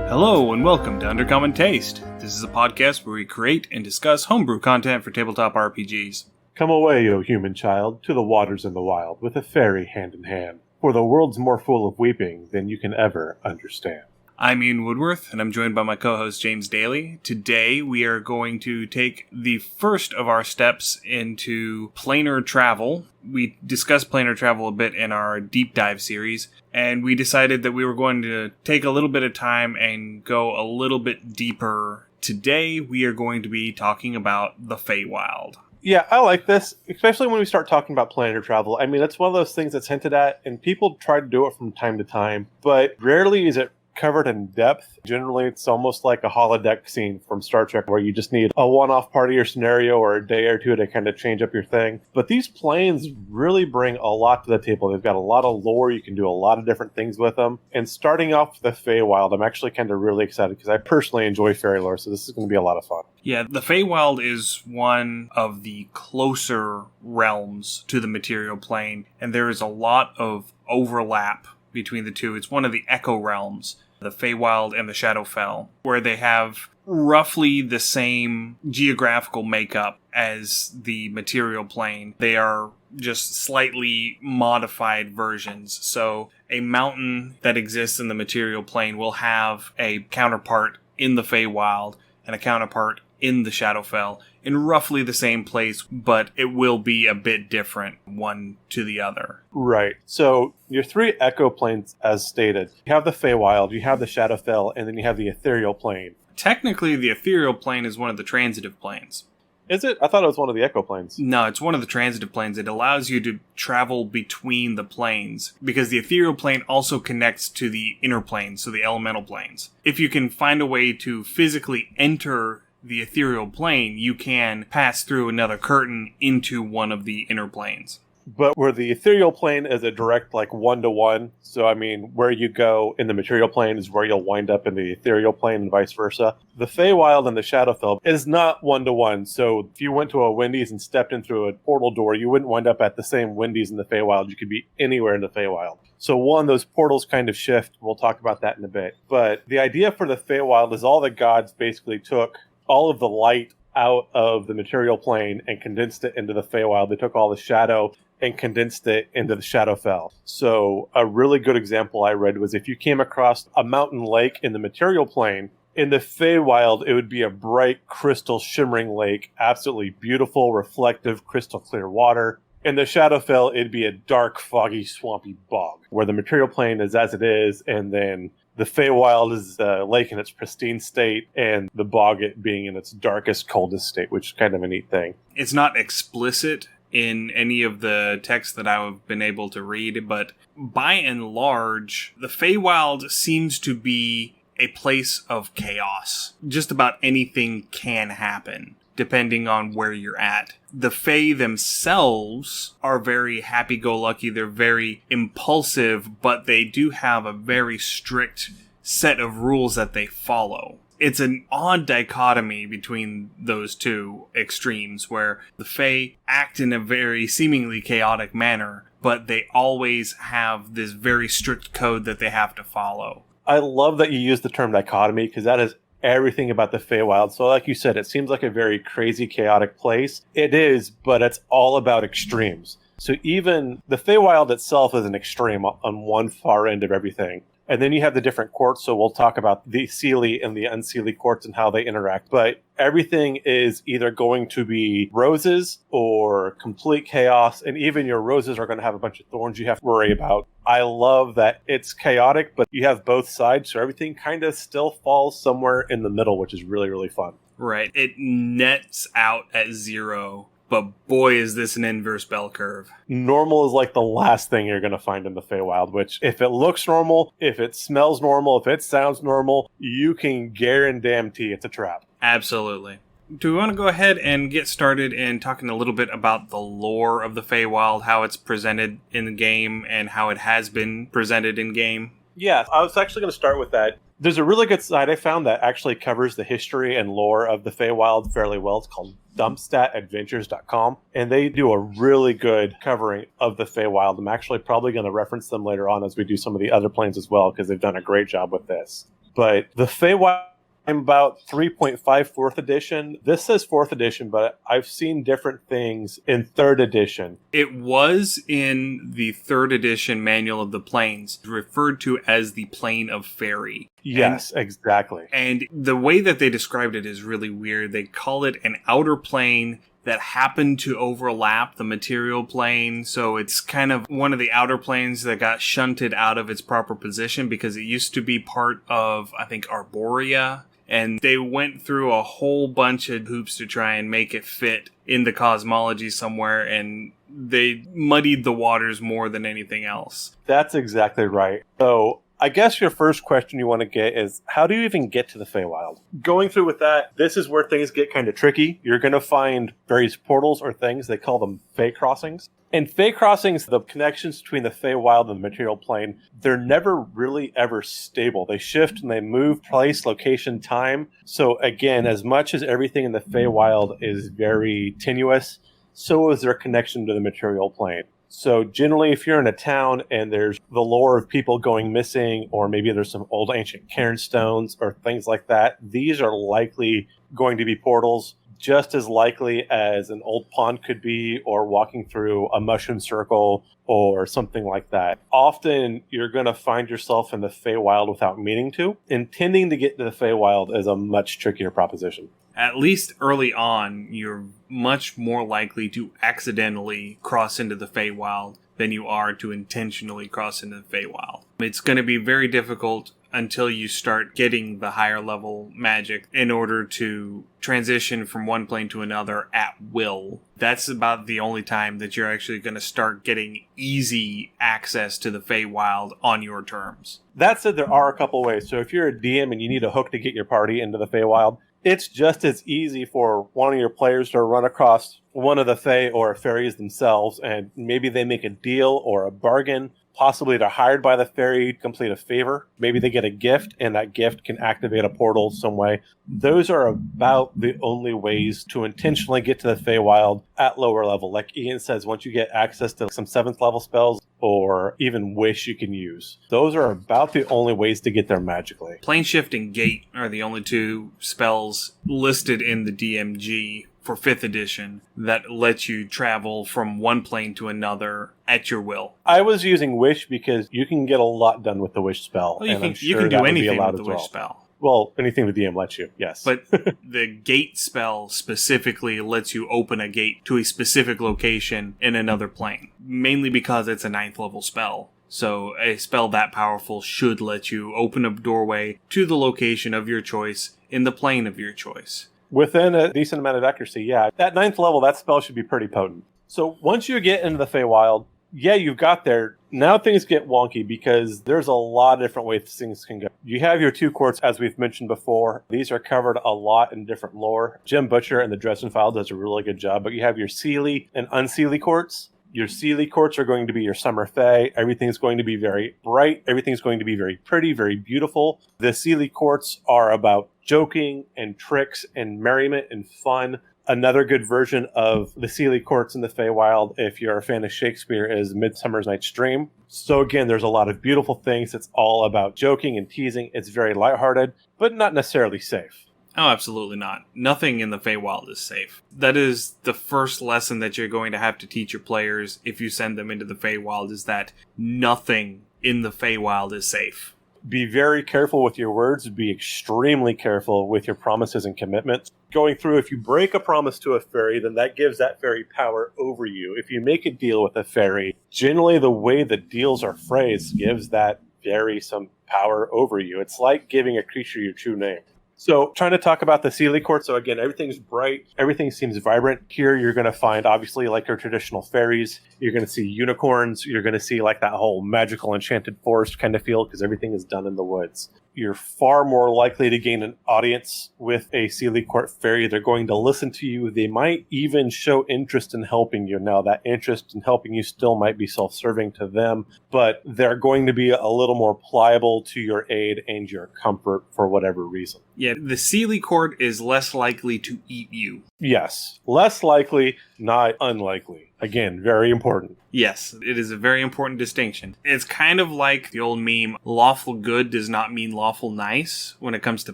Hello and welcome to Undercommon Taste. This is a podcast where we create and discuss homebrew content for tabletop RPGs. Come away, O human child, to the waters and the wild, with a fairy hand in hand, for the world's more full of weeping than you can ever understand. I'm Ian Woodworth, and I'm joined by my co-host James Daly. Today we are going to take the first of our steps into planar travel. We discussed planar travel a bit in our deep dive series, and we decided that we were going to take a little bit of time and go a little bit deeper. Today we are going to be talking about the Feywild. Yeah, I like this, especially when we start talking about planar travel. I mean, it's one of those things that's hinted at, and people try to do it from time to time, but rarely is it covered in depth. Generally, it's almost like a holodeck scene from Star Trek where you just need a one-off party or scenario or a day or two to kind of change up your thing. But these planes really bring a lot to the table. They've got a lot of lore. You can do a lot of different things with them. And starting off with the Feywild, I'm actually kind of really excited because I personally enjoy fairy lore, so this is going to be a lot of fun. Yeah, the Feywild is one of the closer realms to the material plane, and there is a lot of overlap between the two. It's one of the Echo realms, the Feywild and the Shadowfell, where they have roughly the same geographical makeup as the material plane. They are just slightly modified versions. So a mountain that exists in the material plane will have a counterpart in the Feywild and a counterpart in the Shadowfell in roughly the same place, but it will be a bit different one to the other. Right. So your three echo planes, as stated, you have the Feywild, you have the Shadowfell, and then you have the ethereal plane. Technically, the ethereal plane is one of the transitive planes. Is it? I thought it was one of the echo planes. No, it's one of the transitive planes. It allows you to travel between the planes, because the ethereal plane also connects to the inner planes, so the elemental planes. If you can find a way to physically enter the ethereal plane, you can pass through another curtain into one of the inner planes. But where the ethereal plane is a direct, like, one-to-one, so, I mean, where you go in the material plane is where you'll wind up in the ethereal plane and vice versa. The Feywild and the Shadowfell is not one-to-one, so if you went to a Wendy's and stepped in through a portal door, you wouldn't wind up at the same Wendy's in the Feywild. You could be anywhere in the Feywild. So one, those portals kind of shift. We'll talk about that in a bit. But the idea for the Feywild is all the gods basically took all of the light out of the material plane and condensed it into the Feywild. They took all the shadow and condensed it into the Shadowfell. So a really good example I read was if you came across a mountain lake in the material plane, in the Feywild, it would be a bright, crystal, shimmering lake, absolutely beautiful, reflective, crystal clear water. In the Shadowfell, it'd be a dark, foggy, swampy bog, where the material plane is as it is, and then the Feywild is a lake in its pristine state, and the bog it being in its darkest, coldest state, which is kind of a neat thing. It's not explicit in any of the texts that I've been able to read, but by and large, the Feywild seems to be a place of chaos. Just about anything can happen, depending on where you're at. The Fey themselves are very happy-go-lucky, they're very impulsive, but they do have a very strict set of rules that they follow. It's an odd dichotomy between those two extremes, where the Fey act in a very seemingly chaotic manner, but they always have this very strict code that they have to follow. I love that you use the term dichotomy, because that is everything about the Feywild. So like you said, it seems like a very crazy, chaotic place. It is, but it's all about extremes. So even the Feywild itself is an extreme on one far end of everything. And then you have the different courts, so we'll talk about the Seelie and the Unseelie courts and how they interact. But everything is either going to be roses or complete chaos, and even your roses are going to have a bunch of thorns you have to worry about. I love that it's chaotic, but you have both sides, so everything kind of still falls somewhere in the middle, which is really, really fun. Right. It nets out at zero. But boy, is this an inverse bell curve. Normal is like the last thing you're going to find in the Feywild, which if it looks normal, if it smells normal, if it sounds normal, you can guarantee it's a trap. Absolutely. Do we want to go ahead and get started in talking a little bit about the lore of the Feywild, how it's presented in the game, and how it has been presented in game? Yeah, I was actually going to start with that. There's a really good site I found that actually covers the history and lore of the Feywild fairly well. It's called dumpstatadventures.com, and they do a really good covering of the Feywild. I'm actually probably going to reference them later on as we do some of the other planes as well, because they've done a great job with this. But the Feywild, I'm about 3.5 4th edition. This says 4th edition, but I've seen different things in 3rd edition. It was in the 3rd edition Manual of the Planes, referred to as the Plane of Faerie. Yes, exactly. And the way that they described it is really weird. They call it an outer plane that happened to overlap the material plane. So it's kind of one of the outer planes that got shunted out of its proper position because it used to be part of, I think, Arborea. And they went through a whole bunch of hoops to try and make it fit in the cosmology somewhere, and they muddied the waters more than anything else. That's exactly right. So I guess your first question you want to get is, how do you even get to the Feywild? Going through with that, this is where things get kind of tricky. You're going to find various portals or things. They call them Fey crossings. And Fey crossings, the connections between the Feywild and the material plane, they're never really ever stable. They shift and they move place, location, time. So again, as much as everything in the Feywild is very tenuous, so is their connection to the material plane. So generally, if you're in a town and there's the lore of people going missing, or maybe there's some old ancient cairn stones or things like that, these are likely going to be portals, just as likely as an old pond could be, or walking through a mushroom circle or something like that. Often you're going to find yourself in the Feywild without meaning to. Intending to get to the Feywild is a much trickier proposition. At least early on, you're much more likely to accidentally cross into the Feywild than you are to intentionally cross into the Feywild. It's going to be very difficult until you start getting the higher level magic in order to transition from one plane to another at will. That's about the only time that you're actually going to start getting easy access to the Feywild on your terms. That said, there are a couple ways. So if you're a DM and you need a hook to get your party into the Feywild, it's just as easy for one of your players to run across one of the Fey or fairies themselves, and maybe they make a deal or a bargain. Possibly they're hired by the fairy to complete a favor. Maybe they get a gift, and that gift can activate a portal some way. Those are about the only ways to intentionally get to the Feywild at lower level. Like Ian says, once you get access to some 7th level spells, or even wish you can use. Those are about the only ways to get there magically. Plane Shift and Gate are the only two spells listed in the DMG for 5th edition that let you travel from one plane to another at your will. I was using Wish because you can get a lot done with the Wish spell. Well, you can do anything with the Wish spell. Well, anything the DM lets you, yes. But the gate spell specifically lets you open a gate to a specific location in another plane, mainly because it's a 9th level spell. So a spell that powerful should let you open a doorway to the location of your choice in the plane of your choice. Within a decent amount of accuracy, yeah. At 9th level, that spell should be pretty potent. So once you get into the Feywild, yeah, you got there. Now things get wonky because there's a lot of different ways things can go. You have your 2 courts, as we've mentioned before. These are covered a lot in different lore. Jim Butcher and the Dresden File does a really good job, but you have your Seelie and Unseelie courts. Your Seelie courts are going to be your summer Fey. Everything's going to be very bright. Everything's going to be very pretty, very beautiful. The Seelie courts are about joking and tricks and merriment and fun. Another good version of the Seelie courts in the Feywild, if you're a fan of Shakespeare, is Midsummer Night's Dream. So again, there's a lot of beautiful things. It's all about joking and teasing. It's very lighthearted, but not necessarily safe. Oh, absolutely not. Nothing in the Feywild is safe. That is the first lesson that you're going to have to teach your players if you send them into the Feywild, is that nothing in the Feywild is safe. Be very careful with your words. Be extremely careful with your promises and commitments. Going through, if you break a promise to a fairy, then that gives that fairy power over you. If you make a deal with a fairy, generally the way the deals are phrased gives that fairy some power over you. It's like giving a creature your true name. So trying to talk about the Seelie court. So again, everything's bright. Everything seems vibrant. Here you're going to find, obviously, like your traditional fairies. You're going to see unicorns. You're going to see like that whole magical enchanted forest kind of feel because everything is done in the woods. You're far more likely to gain an audience with a Seelie court fairy. They're going to listen to you. They might even show interest in helping you. Now, that interest in helping you still might be self-serving to them, but they're going to be a little more pliable to your aid and your comfort for whatever reason. Yeah, the Seelie court is less likely to eat you. Yes, less likely, not unlikely. Again, very important. Yes, it is a very important distinction. It's kind of like the old meme, lawful good does not mean lawful nice when it comes to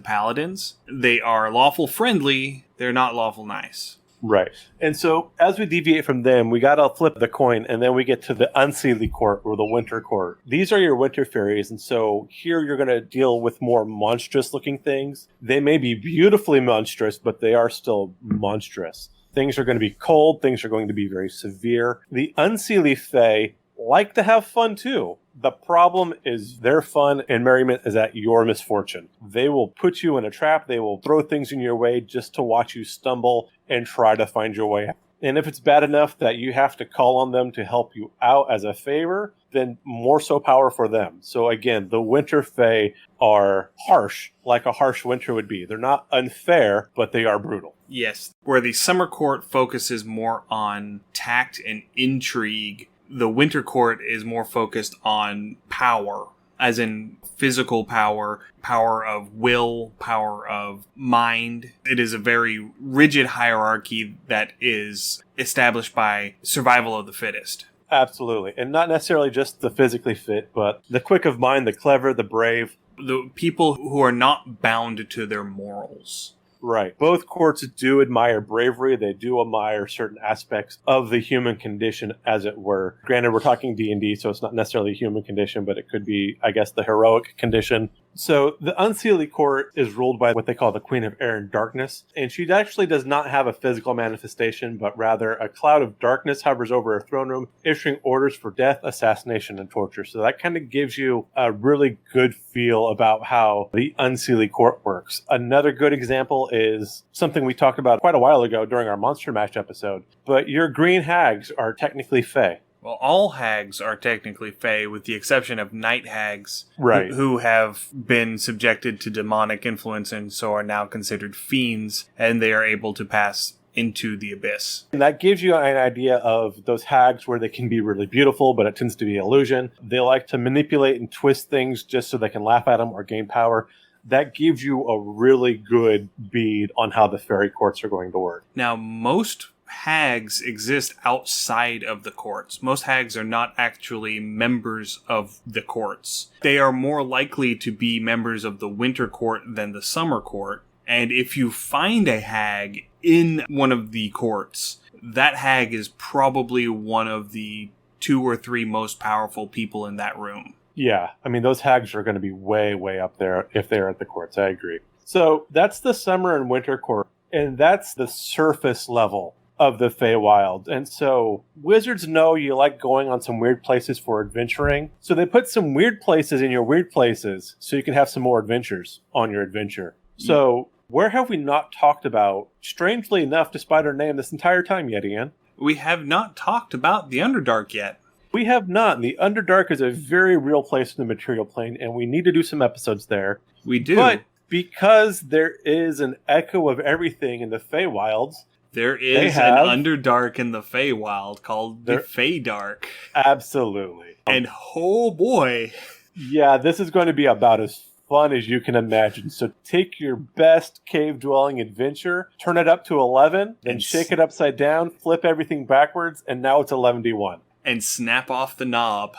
paladins. They are lawful friendly, they're not lawful nice. Right. And so as we deviate from them, we got to flip the coin, and then we get to the Unseelie Court or the Winter Court. These are your winter fairies, and so here you're going to deal with more monstrous looking things. They may be beautifully monstrous, but they are still monstrous. Things are going to be cold. Things are going to be very severe. The Unseelie Fae like to have fun too. The problem is their fun and merriment is at your misfortune. They will put you in a trap. They will throw things in your way just to watch you stumble and try to find your way out. And if it's bad enough that you have to call on them to help you out as a favor, then more so power for them. So again, the Winter Fae are harsh, like a harsh winter would be. They're not unfair, but they are brutal. Yes, where the Summer Court focuses more on tact and intrigue, the Winter Court is more focused on power, as in physical power, power of will, power of mind. It is a very rigid hierarchy that is established by survival of the fittest. Absolutely. And not necessarily just the physically fit, but the quick of mind, the clever, the brave. The people who are not bound to their morals. Right. Both courts do admire bravery. They do admire certain aspects of the human condition, as it were. Granted, we're talking D&D, so it's not necessarily a human condition, but it could be, I guess, the heroic condition. So the Unseelie Court is ruled by what they call the Queen of Air and Darkness, and she actually does not have a physical manifestation, but rather a cloud of darkness hovers over her throne room, issuing orders for death, assassination, and torture. So that kind of gives you a really good feel about how the Unseelie Court works. Another good example is something we talked about quite a while ago during our Monster Mash episode, but your green hags are technically Fey. Well, all hags are technically Fey, with the exception of night hags, right, who have been subjected to demonic influence and so are now considered fiends, and they are able to pass into the abyss. And that gives you an idea of those hags where they can be really beautiful, but it tends to be illusion. They like to manipulate and twist things just so they can laugh at them or gain power. That gives you a really good bead on how the fairy courts are going to work. Now, most hags exist outside of the courts. Most hags are not actually members of the courts. They are more likely to be members of the Winter Court than the Summer Court. And if you find a hag in one of the courts, that hag is probably one of the 2 or 3 most powerful people in that room. Yeah, I mean, those hags are going to be way, way up there if they're at the courts. I agree. So that's the Summer and Winter Court, and that's the surface level of the Feywild. And so wizards know you like going on some weird places for adventuring. So they put some weird places in your weird places so you can have some more adventures on your adventure. So where have we not talked about, strangely enough, despite our name, this entire time yet, Ian? We have not talked about the Underdark yet. We have not. The Underdark is a very real place in the material plane, and we need to do some episodes there. We do. But because there is an echo of everything in the Feywilds, there is an Underdark in the Feywild called the Feydark. Absolutely. And oh boy. Yeah, this is going to be about as fun as you can imagine. So take your best cave-dwelling adventure, turn it up to 11, then shake it upside down, flip everything backwards, and now it's 11d1. And snap off the knob.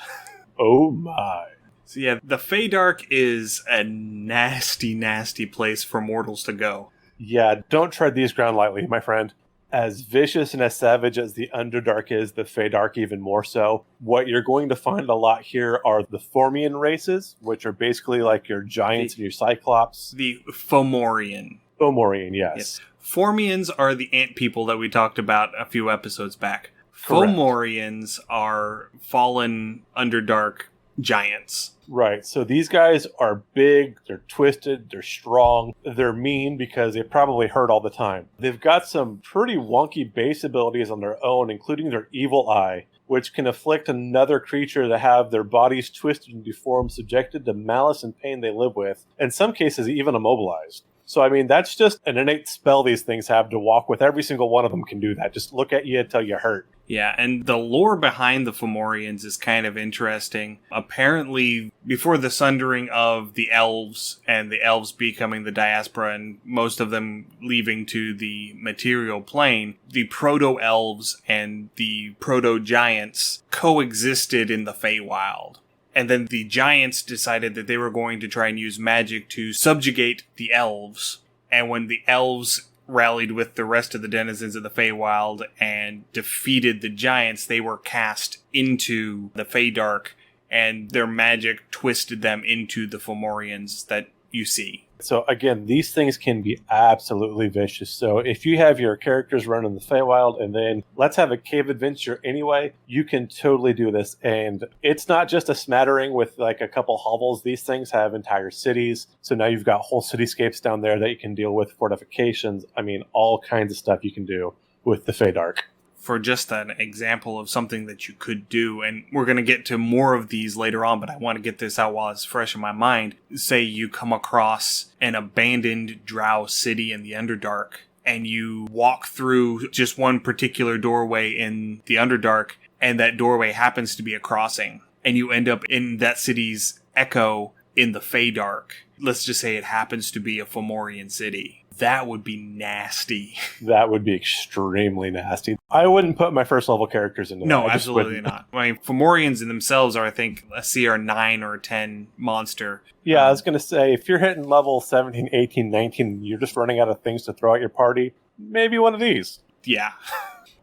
Oh my. So yeah, the Feydark is a nasty, nasty place for mortals to go. Yeah, don't tread these ground lightly, my friend. As vicious and as savage as the Underdark is, the Feydark even more so. What you're going to find a lot here are the Formian Races, which are basically like your giants and your cyclops. The Femorian. Femorian, yes. Formians are the ant people that we talked about a few episodes back. Correct. Fomorians are fallen Underdark giants. Right, so these guys are big, they're twisted, they're strong, they're mean because they probably hurt all the time. They've got some pretty wonky base abilities on their own, including their Evil Eye, which can afflict another creature to have their bodies twisted and deformed, subjected to malice and pain they live with, in some cases even immobilized. So, I mean, that's just an innate spell these things have to walk with. Every single one of them can do that. Just look at you until you hurt. Yeah, and the lore behind the Femorians is kind of interesting. Apparently, before the sundering of the elves, and the elves becoming the diaspora, and most of them leaving to the material plane, the proto-elves and the proto-giants coexisted in the Feywild. And then the giants decided that they were going to try and use magic to subjugate the elves. And when the elves rallied with the rest of the denizens of the Feywild and defeated the giants, they were cast into the Feydark, and their magic twisted them into the Femorians that you see. So again, these things can be absolutely vicious. So if you have your characters running the Feywild and then let's have a cave adventure anyway, you can totally do this. And it's not just a smattering with like a couple hovels. These things have entire cities. So now you've got whole cityscapes down there that you can deal with, fortifications. I mean, all kinds of stuff you can do with the Feydark. For just an example of something that you could do, and we're going to get to more of these later on, but I want to get this out while it's fresh in my mind. Say you come across an abandoned drow city in the Underdark, and you walk through just one particular doorway in the Underdark, and that doorway happens to be a crossing, and you end up in that city's echo in the Feydark. Let's just say it happens to be a Femorian city. That would be nasty. That would be extremely nasty. I wouldn't put my first level characters into that. No, absolutely not. I mean, Femorians in themselves are, I think, a CR 9 or 10 monster. Yeah, I was going to say, if you're hitting level 17, 18, 19, you're just running out of things to throw at your party, maybe one of these. Yeah.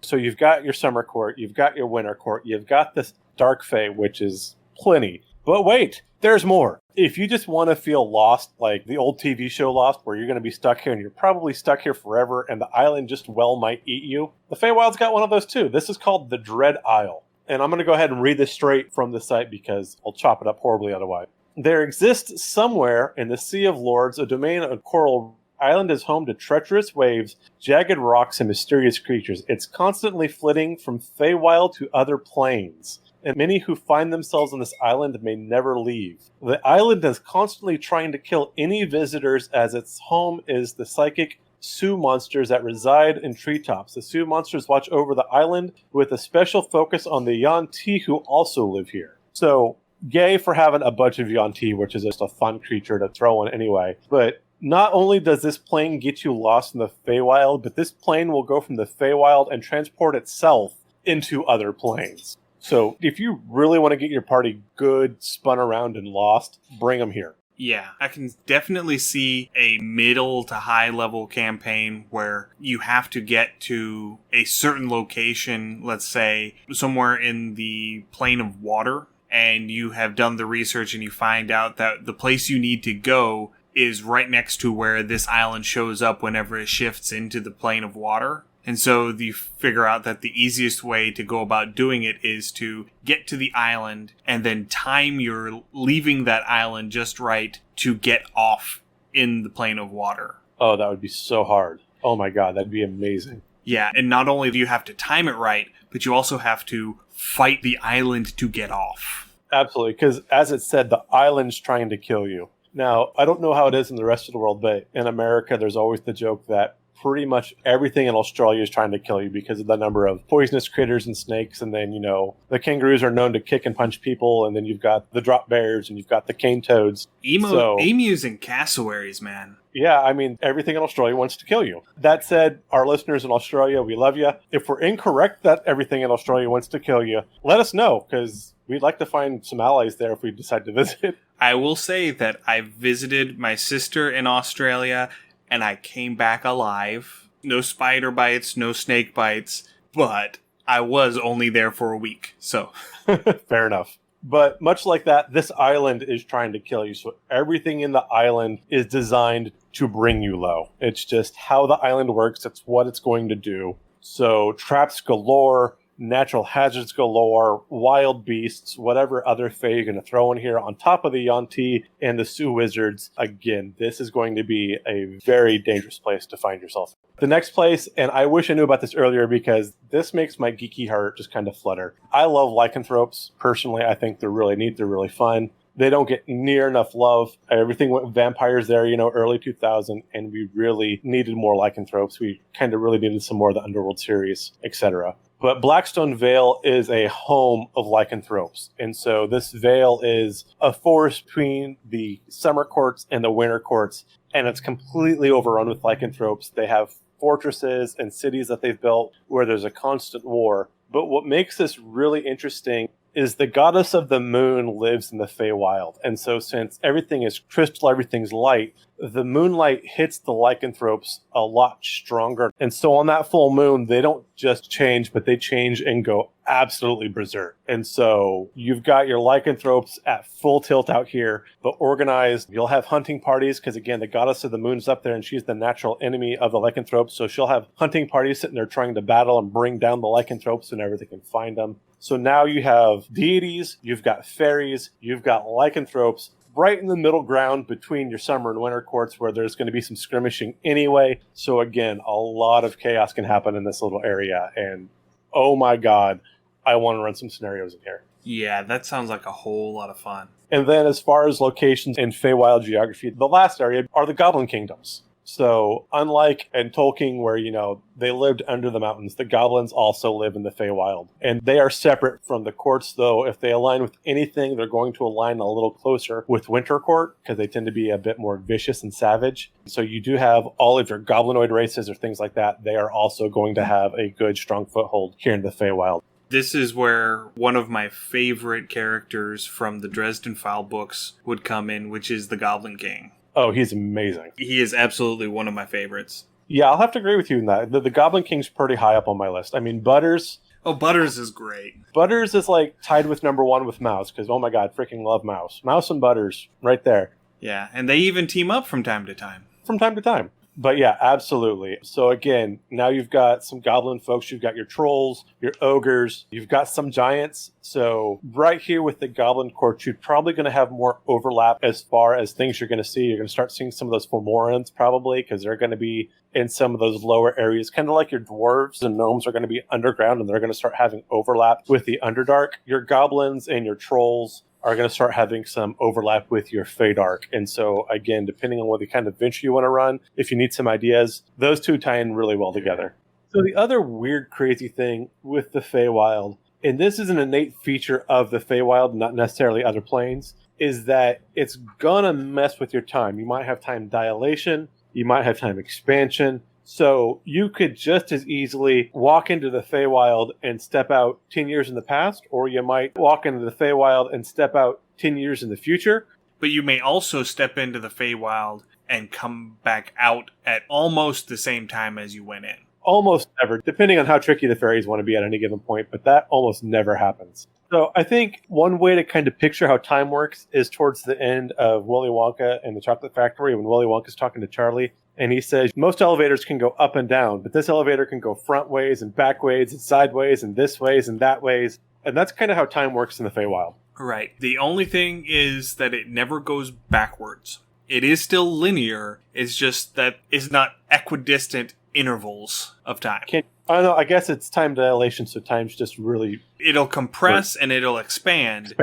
So you've got your summer court, you've got your winter court, you've got this dark fae, which is plenty. But wait, there's more. If you just want to feel lost, like the old TV show Lost, where you're going to be stuck here and you're probably stuck here forever and the island just well might eat you, the Feywild's got one of those too. This is called the Dread Isle. And I'm going to go ahead and read this straight from the site because I'll chop it up horribly otherwise. There exists somewhere in the Sea of Lords a domain of coral. Island is home to treacherous waves, jagged rocks, and mysterious creatures. It's constantly flitting from Feywild to other planes, and many who find themselves on this island may never leave. The island is constantly trying to kill any visitors, as its home is the psychic Sioux monsters that reside in treetops. The Sioux monsters watch over the island with a special focus on the Yuan-ti who also live here. So, yay for having a bunch of Yuan-ti, which is just a fun creature to throw in anyway. But not only does this plane get you lost in the Feywild, but this plane will go from the Feywild and transport itself into other planes. So if you really want to get your party good, spun around, and lost, bring them here. Yeah, I can definitely see a middle to high level campaign where you have to get to a certain location, let's say somewhere in the plane of water, and you have done the research and you find out that the place you need to go is right next to where this island shows up whenever it shifts into the plane of water. And so you figure out that the easiest way to go about doing it is to get to the island and then time your leaving that island just right to get off in the plane of water. Oh, that would be so hard. Oh my god, that'd be amazing. Yeah, and not only do you have to time it right, but you also have to fight the island to get off. Absolutely, because as it said, the island's trying to kill you. Now, I don't know how it is in the rest of the world, but in America, there's always the joke that pretty much everything in Australia is trying to kill you because of the number of poisonous critters and snakes. And then, the kangaroos are known to kick and punch people. And then you've got the drop bears and you've got the cane toads. Emus and cassowaries, man. Yeah, I mean, everything in Australia wants to kill you. That said, our listeners in Australia, we love you. If we're incorrect that everything in Australia wants to kill you, let us know because we'd like to find some allies there if we decide to visit. I will say that I visited my sister in Australia and I came back alive. No spider bites, no snake bites, but I was only there for a week, so. Fair enough. But much like that, this island is trying to kill you, so everything in the island is designed to bring you low. It's just how the island works, it's what it's going to do. So traps galore, natural hazards galore, wild beasts, whatever other fae you're going to throw in here on top of the Yuan-ti and the Sioux wizards. Again, this is going to be a very dangerous place to find yourself. The next place, and I wish I knew about this earlier because this makes my geeky heart just kind of flutter. I love lycanthropes. Personally, I think they're really neat. They're really fun. They don't get near enough love. Everything went with vampires there, early 2000, and we really needed more lycanthropes. We kind of really needed some more of the Underworld series, etc. But Blackstone Vale is a home of lycanthropes. And so this vale is a forest between the summer courts and the winter courts, and it's completely overrun with lycanthropes. They have fortresses and cities that they've built where there's a constant war. But what makes this really interesting is the goddess of the moon lives in the Feywild. And so since everything is crystal, everything's light, the moonlight hits the lycanthropes a lot stronger. And so on that full moon, they don't just change, but they change and go absolutely berserk. And so you've got your lycanthropes at full tilt out here, but organized. You'll have hunting parties because, again, the goddess of the moon's up there and she's the natural enemy of the lycanthropes. So she'll have hunting parties sitting there trying to battle and bring down the lycanthropes whenever they can find them. So now you have deities, you've got fairies, you've got lycanthropes right in the middle ground between your summer and winter courts where there's going to be some skirmishing anyway. So again, a lot of chaos can happen in this little area. And oh my God, I want to run some scenarios in here. Yeah, that sounds like a whole lot of fun. And then as far as locations in Feywild geography, the last area are the Goblin Kingdoms. So unlike in Tolkien where, they lived under the mountains, the goblins also live in the Feywild. And they are separate from the courts, though. If they align with anything, they're going to align a little closer with Winter Court because they tend to be a bit more vicious and savage. So you do have all of your goblinoid races or things like that. They are also going to have a good, strong foothold here in the Feywild. This is where one of my favorite characters from the Dresden File books would come in, which is the Goblin King. Oh, he's amazing. He is absolutely one of my favorites. Yeah, I'll have to agree with you in that. The Goblin King's pretty high up on my list. I mean, Butters. Oh, Butters is great. Butters is like tied with number one with Mouse, because, oh my God, freaking love Mouse. Mouse and Butters, right there. Yeah, and they even team up from time to time. From time to time. But yeah, absolutely. So again, now you've got some goblin folks, you've got your trolls, your ogres, you've got some giants. So right here with the goblin court, you're probably going to have more overlap as far as things you're going to see. You're going to start seeing some of those Femorians probably, because they're going to be in some of those lower areas, kind of like your dwarves and gnomes are going to be underground, and they're going to start having overlap with the Underdark. Your goblins and your trolls are going to start having some overlap with your Feydark. And so, again, depending on what the kind of venture you want to run, if you need some ideas, those two tie in really well together. So the other weird, crazy thing with the Feywild, and this is an innate feature of the Feywild, not necessarily other planes, is that it's going to mess with your time. You might have time dilation, you might have time expansion. So you could just as easily walk into the Feywild and step out 10 years in the past, or you might walk into the Feywild and step out 10 years in the future. But you may also step into the Feywild and come back out at almost the same time as you went in. Almost never, depending on how tricky the fairies want to be at any given point, but that almost never happens. So I think one way to kind of picture how time works is towards the end of Willy Wonka and the Chocolate Factory, when Willy Wonka's talking to Charlie. And he says, most elevators can go up and down, but this elevator can go front ways and back ways and sideways and this ways and that ways. And that's kind of how time works in the Feywild. Right. The only thing is that it never goes backwards. It is still linear. It's just that it's not equidistant intervals of time. I don't know. I guess it's time dilation, so time's just really... It'll compress and it'll expand.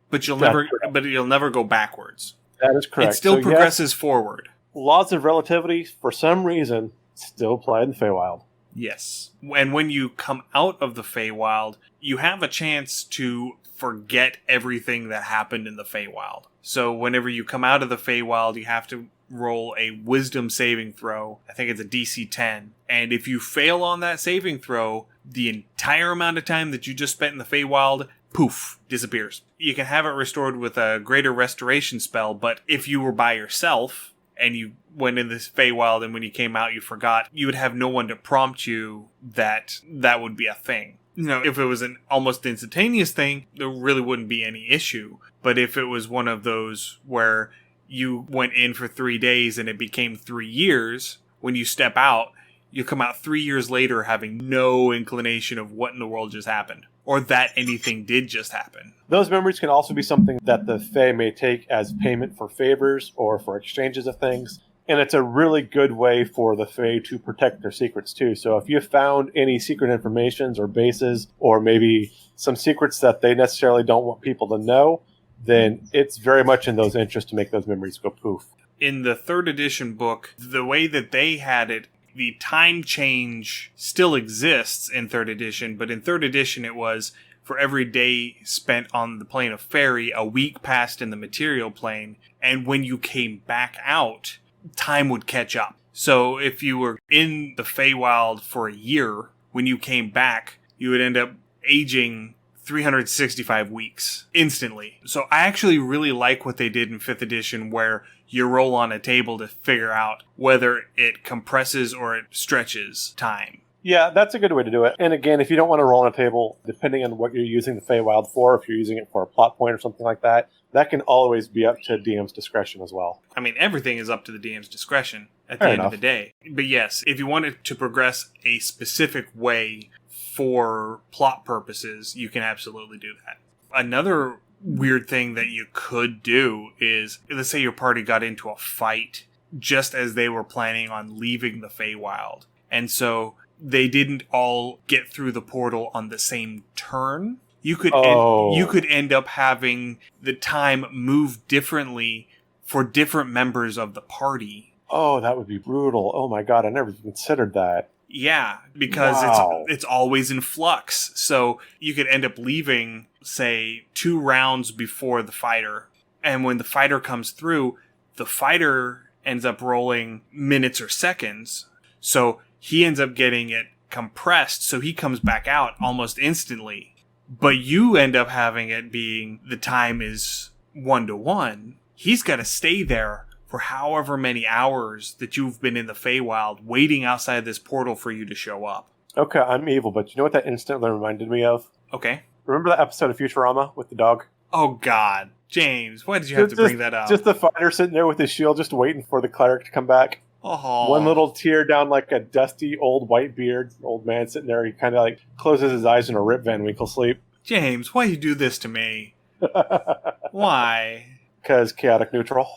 But you'll never go backwards. That is correct. It still progresses forward. Laws of relativity, for some reason, still apply in the Feywild. Yes. And when you come out of the Feywild, you have a chance to forget everything that happened in the Feywild. So whenever you come out of the Feywild, you have to roll a wisdom saving throw. I think it's a DC 10. And if you fail on that saving throw, the entire amount of time that you just spent in the Feywild, poof, disappears. You can have it restored with a greater restoration spell, but if you were by yourself and you went in this Feywild and when you came out you forgot, you would have no one to prompt you that would be a thing. If it was an almost instantaneous thing, there really wouldn't be any issue. But if it was one of those where you went in for 3 days and it became 3 years, when you step out, you come out 3 years later having no inclination of what in the world just happened, or that anything did just happen. Those memories can also be something that the Fae may take as payment for favors or for exchanges of things. And it's a really good way for the Fae to protect their secrets too. So if you found any secret informations or bases, or maybe some secrets that they necessarily don't want people to know, then it's very much in those interests to make those memories go poof. In the 3rd edition book, the way that they had it, The time change still exists in 3rd edition, but in 3rd edition it was for every day spent on the plane of Faerie, a week passed in the material plane, and when you came back out, time would catch up. So if you were in the Feywild for a year, when you came back, you would end up aging 365 weeks instantly. So I actually really like what they did in 5th edition, where you roll on a table to figure out whether it compresses or it stretches time. Yeah, that's a good way to do it. And again, if you don't want to roll on a table, depending on what you're using the Feywild for, if you're using it for a plot point or something like that, that can always be up to DM's discretion as well. I mean, everything is up to the DM's discretion at the Fair end enough. of the day. But yes, if you wanted to progress a specific way for plot purposes, you can absolutely do that. Another weird thing that you could do is, let's say your party got into a fight just as they were planning on leaving the Feywild. And so they didn't all get through the portal on the same turn. You could end up having the time move differently for different members of the party. Oh, that would be brutal. Oh my god, I never considered that. Yeah, because Wow. it's always in flux. So you could end up leaving, say, 2 rounds before the fighter. And when the fighter comes through, the fighter ends up rolling minutes or seconds. So he ends up getting it compressed, so he comes back out almost instantly. But you end up having it being the time is 1-to-1. He's got to stay there for however many hours that you've been in the Feywild, waiting outside this portal for you to show up. Okay, I'm evil, but you know what that instantly reminded me of? Okay. Remember that episode of Futurama with the dog? Oh, God. James, why did you have to bring that up? Just the fighter sitting there with his shield just waiting for the cleric to come back. Oh. One little tear down like a dusty old white beard. Old man sitting there, he kind of like closes his eyes in a Rip Van Winkle sleep. James, why you do this to me? Why? Because chaotic neutral.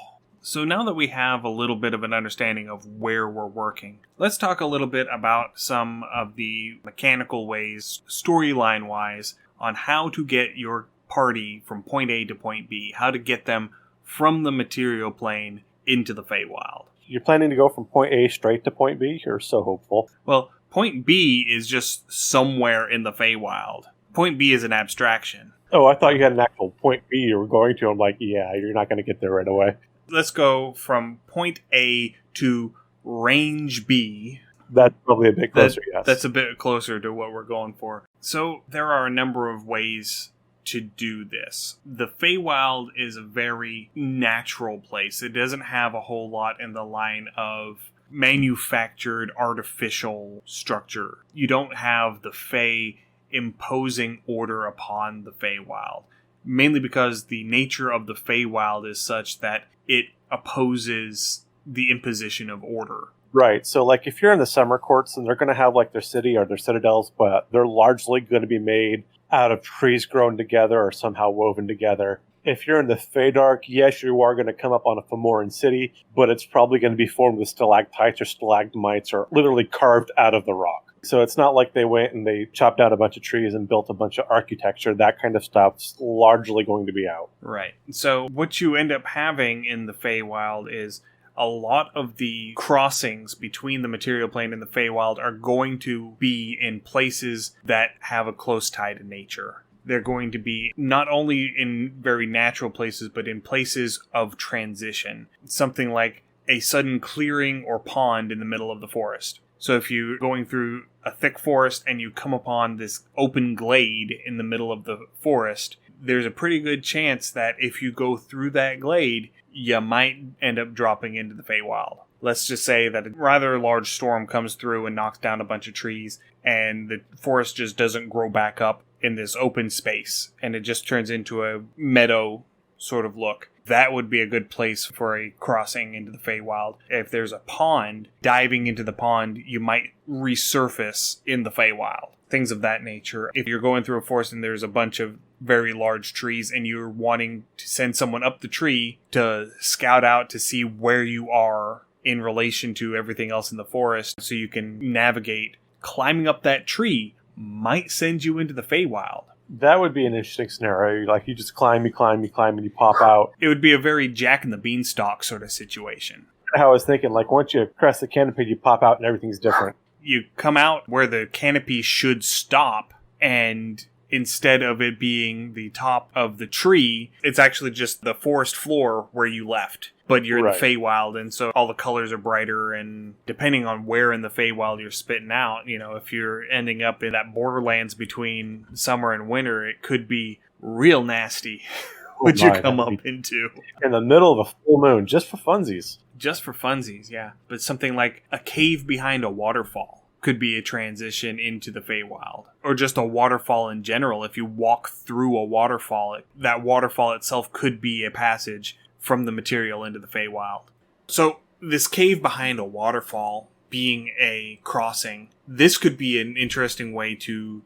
So now that we have a little bit of an understanding of where we're working, let's talk a little bit about some of the mechanical ways, storyline-wise, on how to get your party from point A to point B, how to get them from the material plane into the Feywild. You're planning to go from point A straight to point B? You're so hopeful. Well, point B is just somewhere in the Feywild. Point B is an abstraction. Oh, I thought you had an actual point B you were going to. I'm like, yeah, you're not going to get there right away. Let's go from point A to range B. That's probably a bit closer, yes. That's a bit closer to what we're going for. So there are a number of ways to do this. The Feywild is a very natural place. It doesn't have a whole lot in the line of manufactured artificial structure. You don't have the Fey imposing order upon the Feywild, mainly because the nature of the Feywild is such that it opposes the imposition of order. Right, so like if you're in the summer courts, and they're going to have like their city or their citadels, but they're largely going to be made out of trees grown together or somehow woven together. If you're in the Feydark, yes, you are going to come up on a Femorian city, but it's probably going to be formed with stalactites or stalagmites or literally carved out of the rock. So it's not like they went and they chopped down a bunch of trees and built a bunch of architecture. That kind of stuff's largely going to be out. Right. So what you end up having in the Feywild is a lot of the crossings between the material plane and the Feywild are going to be in places that have a close tie to nature. They're going to be not only in very natural places, but in places of transition. Something like a sudden clearing or pond in the middle of the forest. So if you're going through a thick forest and you come upon this open glade in the middle of the forest, there's a pretty good chance that if you go through that glade, you might end up dropping into the Feywild. Let's just say that a rather large storm comes through and knocks down a bunch of trees, and the forest just doesn't grow back up in this open space, and it just turns into a meadow sort of look. That would be a good place for a crossing into the Feywild. If there's a pond, diving into the pond, you might resurface in the Feywild. Things of that nature. If you're going through a forest and there's a bunch of very large trees and you're wanting to send someone up the tree to scout out to see where you are in relation to everything else in the forest so you can navigate, climbing up that tree might send you into the Feywild. That would be an interesting scenario. Like you just climb, and you pop out. It would be a very Jack and the Beanstalk sort of situation. how I was thinking. Like, once you crest the canopy, you pop out and everything's different. You come out where the canopy should stop, and instead of it being the top of the tree, it's actually just the forest floor where you left. But you're in the Feywild, and so all the colors are brighter, and depending on where in the Feywild you're spitting out, if you're ending up in that borderlands between summer and winter, it could be real nasty what you come up into. In the middle of a full moon, just for funsies. Just for funsies, yeah. But something like a cave behind a waterfall could be a transition into the Feywild. Or just a waterfall in general. If you walk through a waterfall, that waterfall itself could be a passage from the material into the Feywild. So, this cave behind a waterfall being a crossing, this could be an interesting way to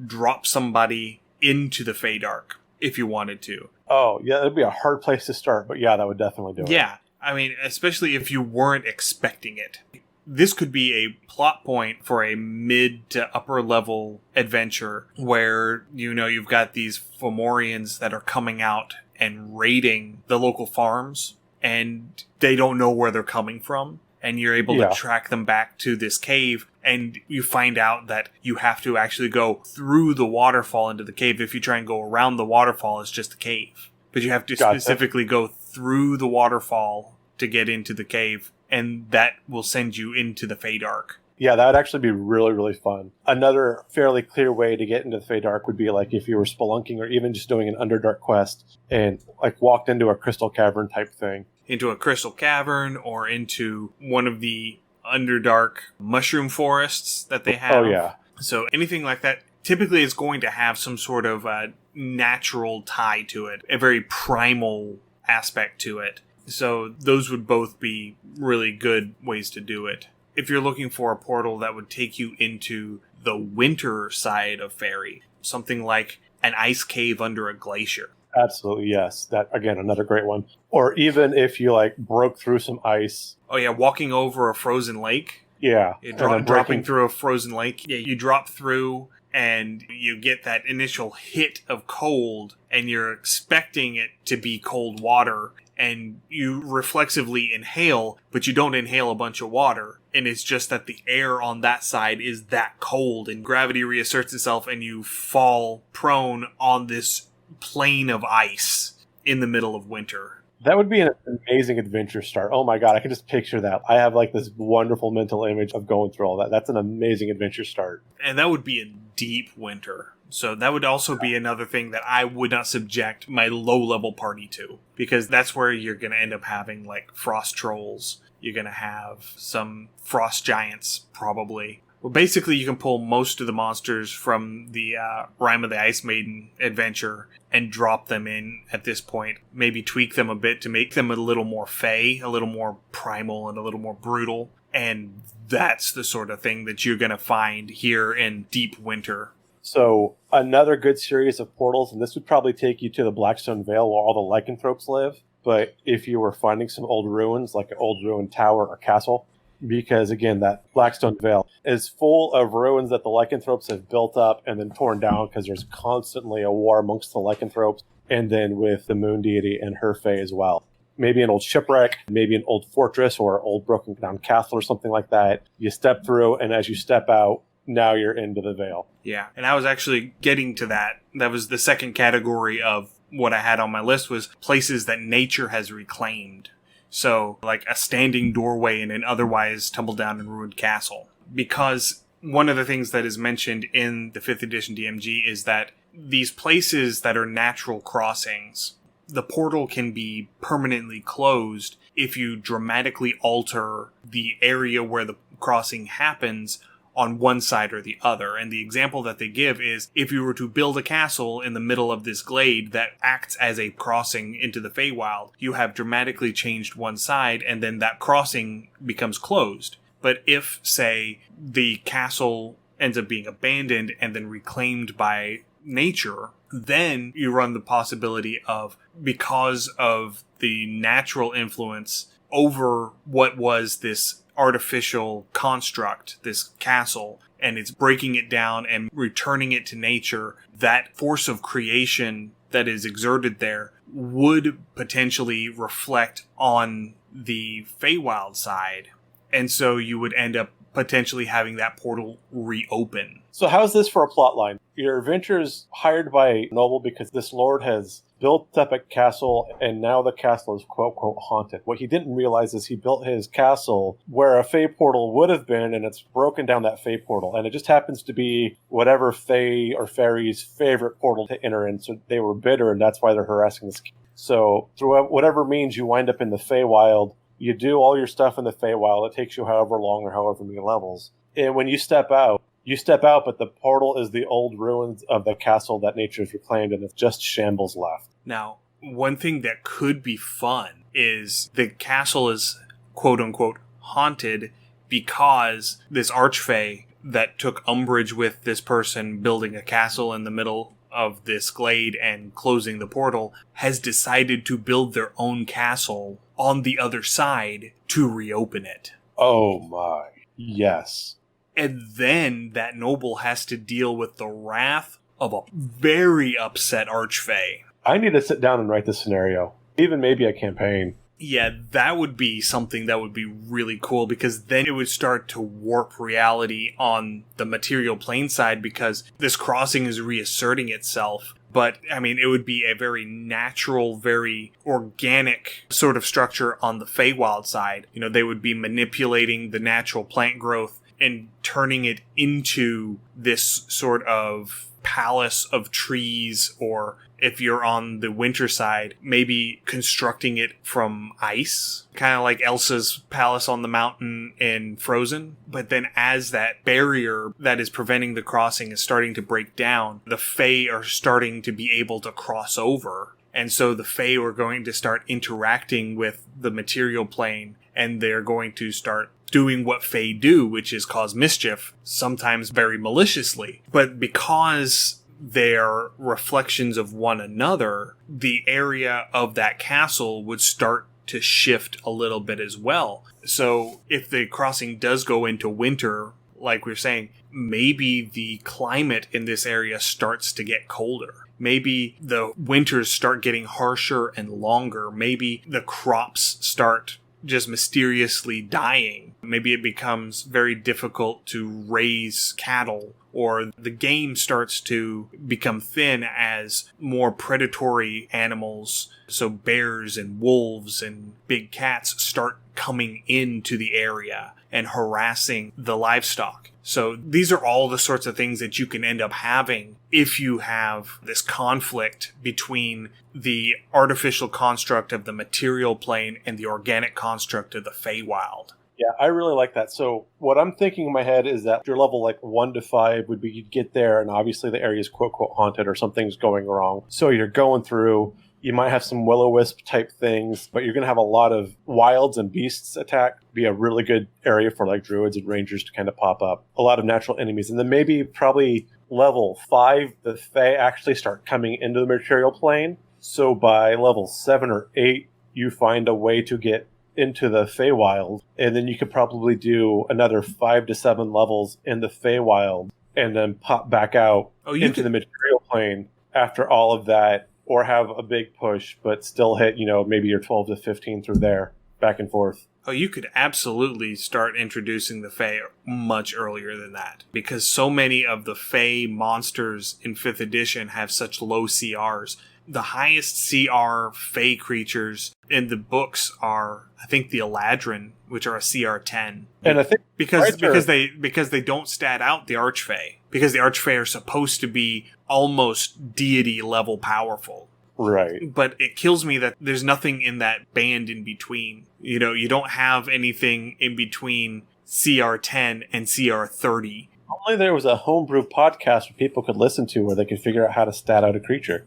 drop somebody into the Feydark, if you wanted to. Oh, yeah, that'd be a hard place to start, but yeah, that would definitely do it. Yeah, I mean, especially if you weren't expecting it. This could be a plot point for a mid to upper level adventure where, you've got these Femorians that are coming out and raiding the local farms, and they don't know where they're coming from. And you're able to track them back to this cave, and you find out that you have to actually go through the waterfall into the cave. If you try and go around the waterfall, it's just a cave. But you have to specifically go through the waterfall to get into the cave, and that will send you into the Feydark. Yeah, that would actually be really, really fun. Another fairly clear way to get into the Feydark would be like if you were spelunking or even just doing an Underdark quest and like walked into a crystal cavern type thing. Into a crystal cavern or into one of the Underdark mushroom forests that they have. Oh, yeah. So anything like that typically is going to have some sort of natural tie to it, a very primal aspect to it. So those would both be really good ways to do it. If you're looking for a portal that would take you into the winter side of Faerie, something like an ice cave under a glacier. Absolutely, yes. That, again, another great one. Or even if you, broke through some ice. Oh, yeah, walking over a frozen lake. Yeah. Dropping through a frozen lake. Yeah, you drop through and you get that initial hit of cold, and you're expecting it to be cold water, and you reflexively inhale, but you don't inhale a bunch of water. And it's just that the air on that side is that cold, and gravity reasserts itself, and you fall prone on this plane of ice in the middle of winter. That would be an amazing adventure start. Oh my god, I can just picture that. I have this wonderful mental image of going through all that. That's an amazing adventure start. And that would be in deep winter. So that would also be another thing that I would not subject my low-level party to. Because that's where you're going to end up having, frost trolls. You're going to have some frost giants, probably. Well, basically, you can pull most of the monsters from the Rime of the Ice Maiden adventure and drop them in at this point. Maybe tweak them a bit to make them a little more fey, a little more primal, and a little more brutal. And that's the sort of thing that you're going to find here in deep winter. So, another good series of portals, and this would probably take you to the Blackstone Vale where all the lycanthropes live. But if you were finding some old ruins, like an old ruined tower or castle, because, again, that Blackstone Vale is full of ruins that the lycanthropes have built up and then torn down because there's constantly a war amongst the lycanthropes, and then with the moon deity and her fae as well. Maybe an old shipwreck, maybe an old fortress or old broken down castle or something like that. You step through, and as you step out, now you're into the Vale. Yeah, and I was actually getting to that. That was the second category of what I had on my list, was places that nature has reclaimed. So, like a standing doorway in an otherwise tumbled down and ruined castle. Because one of the things that is mentioned in the 5th edition DMG is that these places that are natural crossings, the portal can be permanently closed if you dramatically alter the area where the crossing happens on one side or the other. And the example that they give is if you were to build a castle in the middle of this glade that acts as a crossing into the Feywild, you have dramatically changed one side, and then that crossing becomes closed. But if, say, the castle ends up being abandoned and then reclaimed by nature, then you run the possibility of, because of the natural influence over what was this artificial construct, this castle, and it's breaking it down and returning it to nature, that force of creation that is exerted there would potentially reflect on the Feywild side. And so you would end up potentially having that portal reopen. So how's this for a plot line? Your adventure's hired by a noble because this lord has built up a castle, and now the castle is quote-unquote haunted. What he didn't realize is he built his castle where a Fey portal would have been, and it's broken down that Fey portal. And it just happens to be whatever Fey or Faerie's favorite portal to enter in. So they were bitter, and that's why they're harassing this king. So through whatever means you wind up in the Feywild, you do all your stuff in the Feywild. It takes you however long or however many levels. And when you step out, but the portal is the old ruins of the castle that nature has reclaimed, and it's just shambles left. Now, one thing that could be fun is the castle is quote-unquote haunted because this archfey that took umbrage with this person building a castle in the middle of this glade and closing the portal has decided to build their own castle on the other side to reopen it. Oh my. Yes. And then that noble has to deal with the wrath of a very upset archfey. I need to sit down and write this scenario. Even maybe a campaign. Yeah, that would be something that would be really cool, because then it would start to warp reality on the material plane side, because this crossing is reasserting itself. But, I mean, it would be a very natural, very organic sort of structure on the Feywild side. You know, they would be manipulating the natural plant growth and turning it into this sort of palace of trees, or if you're on the winter side, maybe constructing it from ice, kind of like Elsa's palace on the mountain in Frozen. But then as that barrier that is preventing the crossing is starting to break down, the Fae are starting to be able to cross over. And so the Fae are going to start interacting with the material plane, and they're going to start doing what Fae do, which is cause mischief, sometimes very maliciously. But because they're reflections of one another, the area of that castle would start to shift a little bit as well. So if the crossing does go into winter, like we're saying, maybe the climate in this area starts to get colder. Maybe the winters start getting harsher and longer. Maybe the crops start just mysteriously dying. Maybe it becomes very difficult to raise cattle, or the game starts to become thin as more predatory animals, so bears and wolves and big cats, start coming into the area and harassing the livestock. So these are all the sorts of things that you can end up having if you have this conflict between the artificial construct of the material plane and the organic construct of the Feywild. Yeah, I really like that. So what I'm thinking in my head is that your level like 1 to 5 would be you'd get there, and obviously the area is quote-unquote haunted or something's going wrong. So you're going through, you might have some will-o-wisp type things, but you're going to have a lot of wilds and beasts attack. Be a really good area for like druids and rangers to kind of pop up. A lot of natural enemies. And then maybe probably level 5, the Fae actually start coming into the material plane. So by level 7 or 8, you find a way to get into the Feywild, and then you could probably do another 5 to 7 levels in the Feywild, and then pop back out into the material plane after all of that, or have a big push, but still hit, maybe your 12 to 15 through there, back and forth. Oh, you could absolutely start introducing the Fae much earlier than that, because so many of the Fae monsters in 5th edition have such low CRs. The highest CR Fae creatures in the books are, I think, the Eladrin, which are a CR 10. And I think because they don't stat out the Archfey, because the Archfey are supposed to be almost deity level powerful. Right. But it kills me that there's nothing in that band in between. You don't have anything in between CR 10 and CR 30. Only there was a homebrew podcast where people could listen to where they could figure out how to stat out a creature.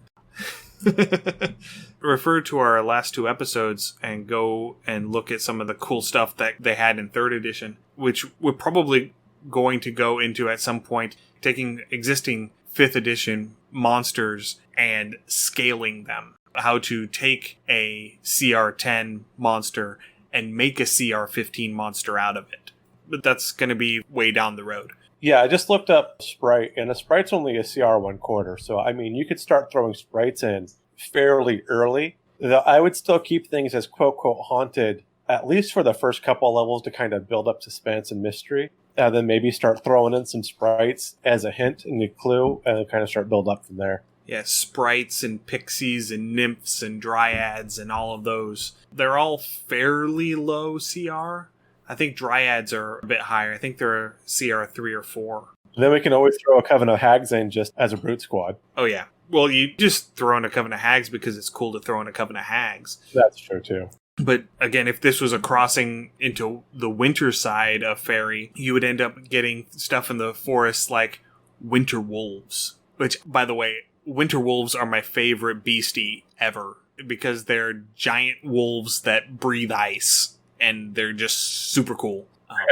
Refer to our last 2 episodes and go and look at some of the cool stuff that they had in 3rd edition, which we're probably going to go into at some point, taking existing 5th edition monsters and scaling them. How to take a CR10 monster and make a CR15 monster out of it. But that's going to be way down the road. Yeah, I just looked up Sprite, and a Sprite's only a CR 1/4. So, I mean, you could start throwing Sprites in fairly early. I would still keep things as quote-unquote haunted at least for the first couple of levels, to kind of build up suspense and mystery. And then maybe start throwing in some sprites as a hint and a clue, and then kind of start build up from there. Yeah, sprites and pixies and nymphs and dryads and all of those. They're all fairly low CR. I think dryads are a bit higher. I think they're CR 3 or 4. Then we can always throw a Coven of Hags in just as a brute squad. Oh, yeah. Well, you just throw in a Coven of Hags because it's cool to throw in a Coven of Hags. That's true, too. But again, if this was a crossing into the winter side of Faerie, you would end up getting stuff in the forest like winter wolves. Which, by the way, winter wolves are my favorite beastie ever. Because they're giant wolves that breathe ice. And they're just super cool.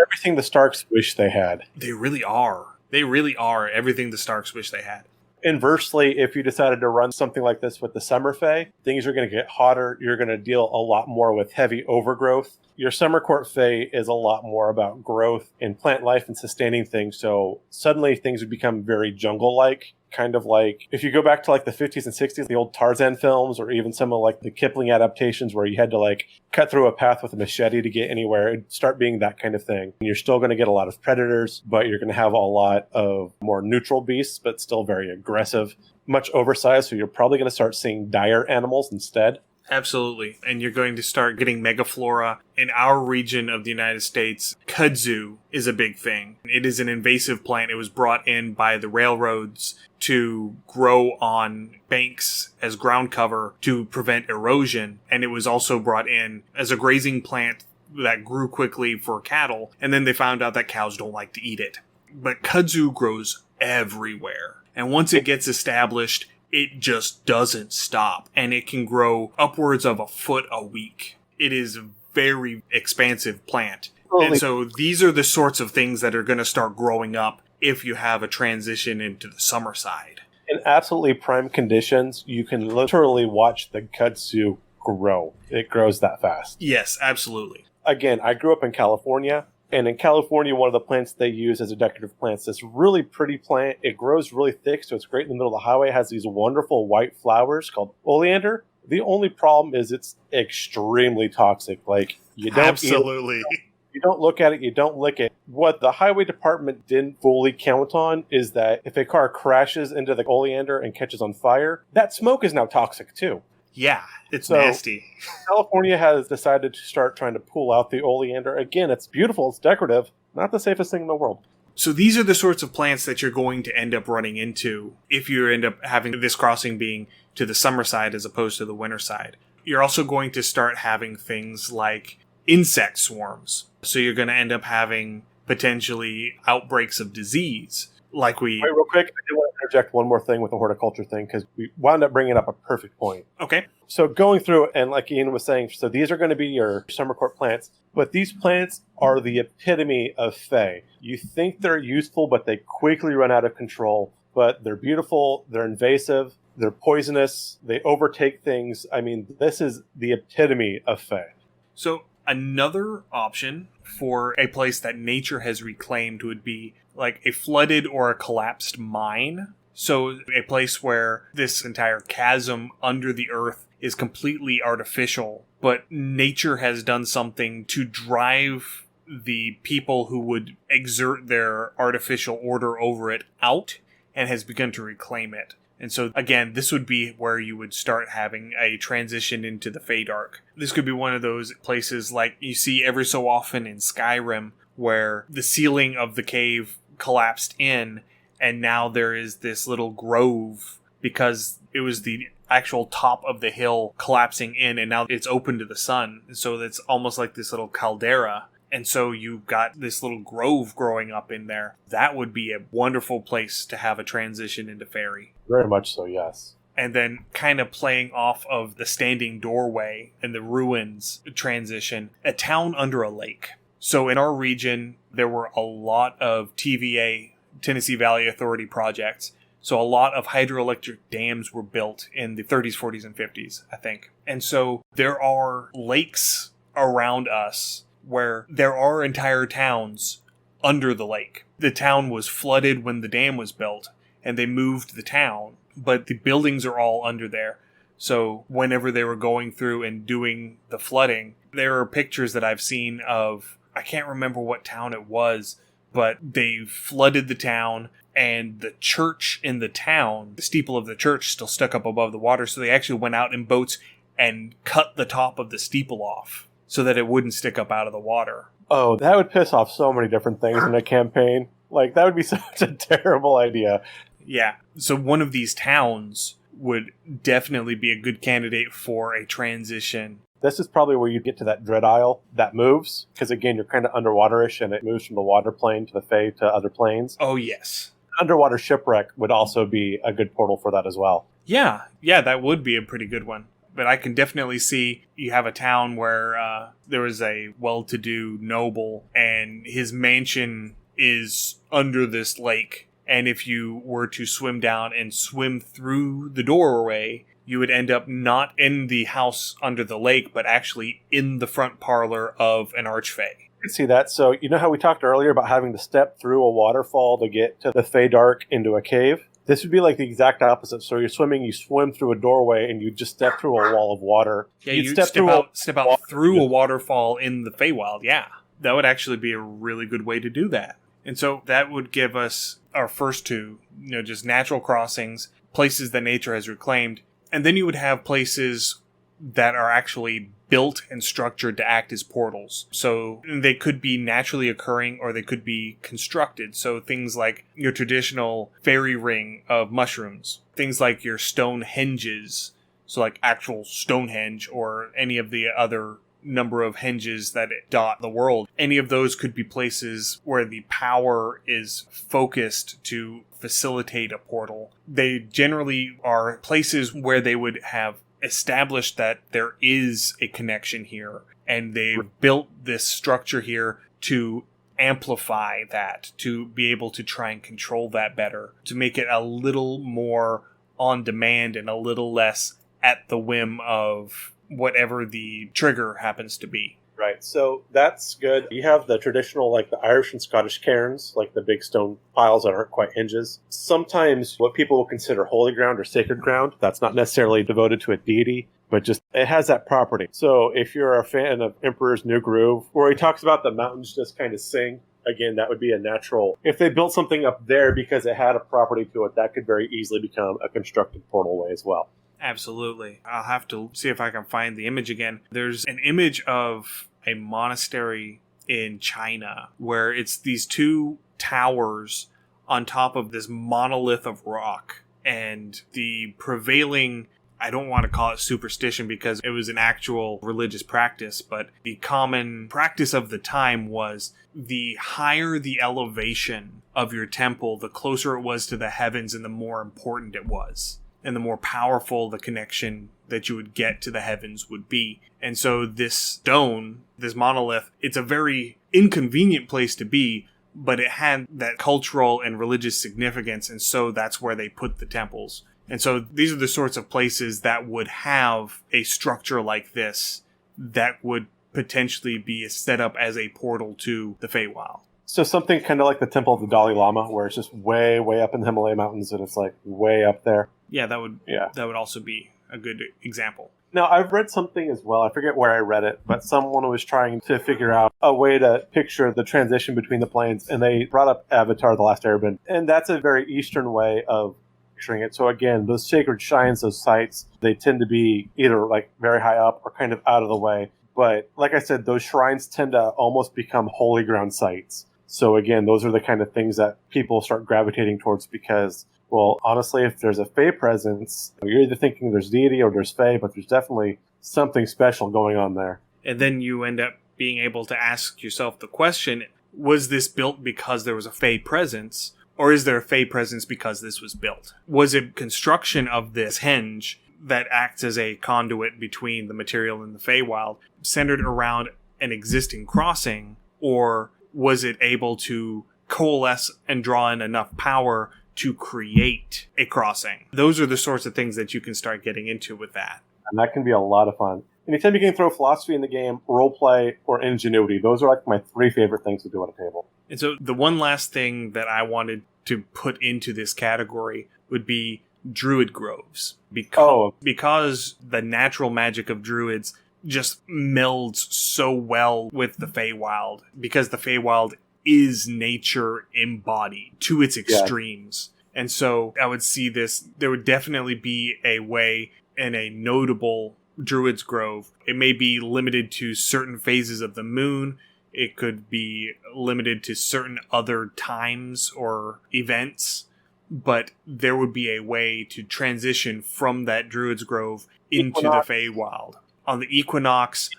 Everything the Starks wish they had. They really are. They really are everything the Starks wish they had. Inversely, if you decided to run something like this with the Summer Fae, things are going to get hotter. You're going to deal a lot more with heavy overgrowth. Your Summer Court Fae is a lot more about growth and plant life and sustaining things. So suddenly things would become very jungle-like. Kind of like, if you go back to like the 50s and 60s, the old Tarzan films, or even some of like the Kipling adaptations where you had to like cut through a path with a machete to get anywhere, it'd start being that kind of thing. And you're still going to get a lot of predators, but you're going to have a lot of more neutral beasts, but still very aggressive, much oversized. So you're probably going to start seeing dire animals instead. Absolutely. And you're going to start getting megaflora. In our region of the United States, kudzu is a big thing. It is an invasive plant. It was brought in by the railroads to grow on banks as ground cover to prevent erosion. And it was also brought in as a grazing plant that grew quickly for cattle. And then they found out that cows don't like to eat it. But kudzu grows everywhere. And once it gets established, it just doesn't stop. And it can grow upwards of a foot a week. It is a very expansive plant. And so these are the sorts of things that are going to start growing up if you have a transition into the summer side. In absolutely prime conditions, you can literally watch the kudzu grow. It grows that fast. Yes, absolutely. Again, I grew up in California. And in California, one of the plants they use as a decorative plant is this really pretty plant. It grows really thick, so it's great in the middle of the highway. It has these wonderful white flowers called Oleander. The only problem is it's extremely toxic. Like, you don't Absolutely. eat it, you don't look at it, you don't lick it. What the highway department didn't fully count on is that if a car crashes into the Oleander and catches on fire, that smoke is now toxic too. Yeah, it's nasty. California has decided to start trying to pull out the Oleander. Again, it's beautiful, it's decorative, not the safest thing in the world. So these are the sorts of plants that you're going to end up running into if you end up having this crossing being to the summer side as opposed to the winter side. You're also going to start having things like insect swarms. So you're going to end up having potentially outbreaks of disease. Like we... Wait, real quick, I do want to interject one more thing with the horticulture thing, because we wound up bringing up a perfect point. Okay. So going through it, and like Ian was saying, so these are going to be your summer court plants, but these plants are the epitome of Fey. You think they're useful, but they quickly run out of control. But they're beautiful, they're invasive, they're poisonous, they overtake things. I mean, this is the epitome of Fey. So another option for a place that nature has reclaimed would be like a flooded or a collapsed mine. So a place where this entire chasm under the earth is completely artificial, but nature has done something to drive the people who would exert their artificial order over it out and has begun to reclaim it. And so, again, this would be where you would start having a transition into the Feydark. This could be one of those places like you see every so often in Skyrim, where the ceiling of the cave collapsed in, and now there is this little grove because it was the actual top of the hill collapsing in, and now it's open to the sun. So it's almost like this little caldera. And so you've got this little grove growing up in there. That would be a wonderful place to have a transition into Faerie. Very much so, yes. And then kind of playing off of the standing doorway and the ruins transition, a town under a lake. So in our region, there were a lot of TVA, Tennessee Valley Authority projects. So a lot of hydroelectric dams were built in the 30s, 40s, and 50s, I think. And so there are lakes around us where there are entire towns under the lake. The town was flooded when the dam was built, and they moved the town, but the buildings are all under there. So whenever they were going through and doing the flooding, there are pictures that I've seen of, I can't remember what town it was, but they flooded the town, and the church in the town, the steeple of the church still stuck up above the water, so they actually went out in boats and cut the top of the steeple off so that it wouldn't stick up out of the water. Oh, that would piss off so many different things in a campaign. Like, that would be such a terrible idea. Yeah, so one of these towns would definitely be a good candidate for a transition. This is probably where you get to that dread isle that moves, because again, you're kind of underwaterish, and it moves from the water plane to the Fey to other planes. Oh, yes. Underwater shipwreck would also be a good portal for that as well. Yeah, that would be a pretty good one. But I can definitely see you have a town where there was a well-to-do noble, and his mansion is under this lake. And if you were to swim down and swim through the doorway, you would end up not in the house under the lake, but actually in the front parlor of an archfey. I can see that. So you know how we talked earlier about having to step through a waterfall to get to the Fey Dark into a cave? This would be like the exact opposite. So you're swimming, you swim through a doorway, and you just step through a wall of water. Yeah, you step out through a waterfall in the Feywild. Yeah, that would actually be a really good way to do that. And so that would give us our first two, just natural crossings, places that nature has reclaimed. And then you would have places that are actually built and structured to act as portals. So they could be naturally occurring, or they could be constructed. So things like your traditional fairy ring of mushrooms, things like your stone henges, so like actual Stonehenge or any of the other number of henges that dot the world. Any of those could be places where the power is focused to facilitate a portal. They generally are places where they would have established that there is a connection here, and they've built this structure here to amplify that, to be able to try and control that better, to make it a little more on demand and a little less at the whim of whatever the trigger happens to be. Right, so that's good. You have the traditional, like the Irish and Scottish cairns, like the big stone piles that aren't quite hinges. Sometimes what people will consider holy ground or sacred ground, that's not necessarily devoted to a deity, but just it has that property. So if you're a fan of Emperor's New Groove, where he talks about the mountains just kind of sing, again, that would be a natural. If they built something up there because it had a property to it, that could very easily become a constructed portal way as well. Absolutely. I'll have to see if I can find the image again. There's an image of a monastery in China where it's these two towers on top of this monolith of rock. And the prevailing, I don't want to call it superstition because it was an actual religious practice, but the common practice of the time was the higher the elevation of your temple, the closer it was to the heavens and the more important it was. And the more powerful the connection that you would get to the heavens would be. And so this stone, this monolith, it's a very inconvenient place to be, but it had that cultural and religious significance, and so that's where they put the temples. And so these are the sorts of places that would have a structure like this that would potentially be set up as a portal to the Feywild. So something kind of like the Temple of the Dalai Lama, where it's just way, way up in the Himalaya Mountains, and it's like way up there. Yeah, that would also be a good example. Now, I've read something as well. I forget where I read it, but someone was trying to figure out a way to picture the transition between the planes, and they brought up Avatar: The Last Airbender, and that's a very Eastern way of picturing it. So again, those sacred shrines, those sites, they tend to be either like very high up or kind of out of the way. But like I said, those shrines tend to almost become holy ground sites. So again, those are the kind of things that people start gravitating towards because, well, honestly, if there's a Fey presence, you're either thinking there's deity or there's Fey, but there's definitely something special going on there. And then you end up being able to ask yourself the question, was this built because there was a Fey presence, or is there a Fey presence because this was built? Was it construction of this henge that acts as a conduit between the material and the Feywild centered around an existing crossing, or was it able to coalesce and draw in enough power to create a crossing? Those are the sorts of things that you can start getting into with that. And that can be a lot of fun. Anytime you can throw philosophy in the game, roleplay, or ingenuity, those are like my three favorite things to do on a table. And so the one last thing that I wanted to put into this category would be druid groves. Because the natural magic of druids just melds so well with the Feywild, because the Feywild is nature embodied to its extremes. And so I would see this, there would definitely be a way in a notable druid's grove. It may be limited to certain phases of the moon. It could be limited to certain other times or events, but there would be a way to transition from that druid's grove into the Feywild. On the equinox,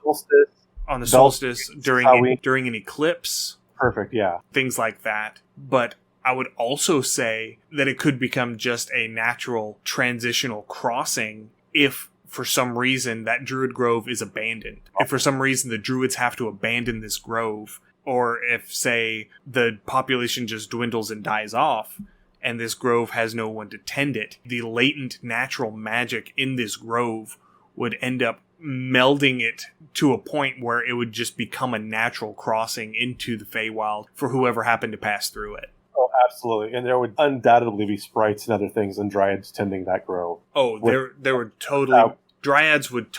solstice, on the solstice, during an eclipse. Perfect, yeah. Things like that. But I would also say that it could become just a natural transitional crossing if, for some reason, that druid grove is abandoned. If for some reason the druids have to abandon this grove, or if, say, the population just dwindles and dies off, and this grove has no one to tend it, the latent natural magic in this grove would end up melding it to a point where it would just become a natural crossing into the Feywild for whoever happened to pass through it. Oh, absolutely. And there would undoubtedly be sprites and other things and dryads tending that grove. Oh, there would totally... Dryads and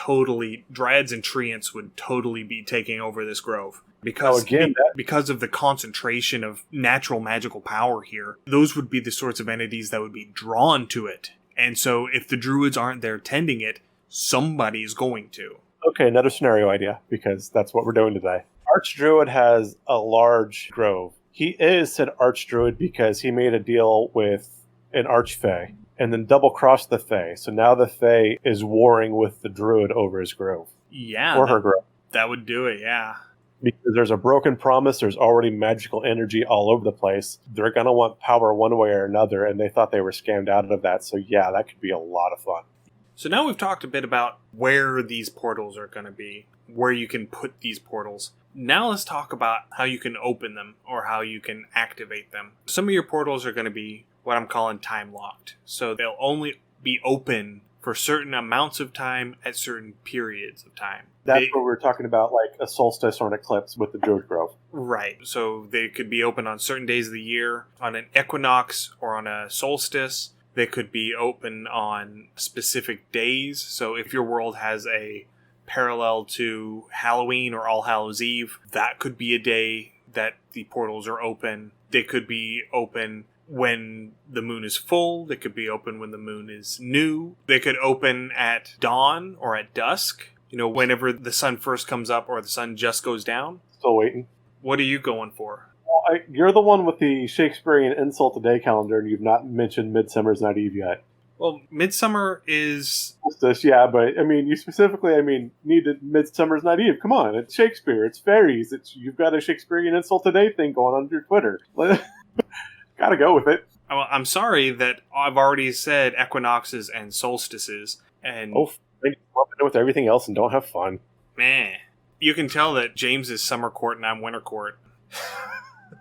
treants would totally be taking over this grove. Because of the concentration of natural magical power here, those would be the sorts of entities that would be drawn to it. And so if the druids aren't there tending it, somebody's going to. Okay, another scenario idea, because that's what we're doing today. Archdruid has a large grove. He is said Archdruid because he made a deal with an Archfey and then double-crossed the Fey. So now the Fey is warring with the Druid over his grove. Yeah. Or her grove. That would do it, yeah. Because there's a broken promise, there's already magical energy all over the place. They're going to want power one way or another, and they thought they were scammed out of that. So yeah, that could be a lot of fun. So now we've talked a bit about where these portals are going to be, where you can put these portals. Now let's talk about how you can open them or how you can activate them. Some of your portals are going to be what I'm calling time-locked. So they'll only be open for certain amounts of time at certain periods of time. That's what we're talking about, like a solstice or an eclipse with the Druid Grove. Right. So they could be open on certain days of the year, on an equinox or on a solstice. They could be open on specific days. So if your world has a parallel to Halloween or All Hallows Eve, that could be a day that the portals are open. They could be open when the moon is full. They could be open when the moon is new. They could open at dawn or at dusk. You know, whenever the sun first comes up or the sun just goes down. Still waiting. What are you going for? Well, you're the one with the Shakespearean insult today calendar, and you've not mentioned Midsummer's Night Eve yet. Well, Midsummer is... Yeah, but, I mean, you specifically, needed Midsummer's Night Eve. Come on, it's Shakespeare, it's fairies, you've got a Shakespearean insult today thing going on your Twitter. Gotta go with it. Well, I'm sorry that I've already said equinoxes and solstices, and... Oh, they lump it with everything else and don't have fun. Man, you can tell that James is summer court and I'm winter court.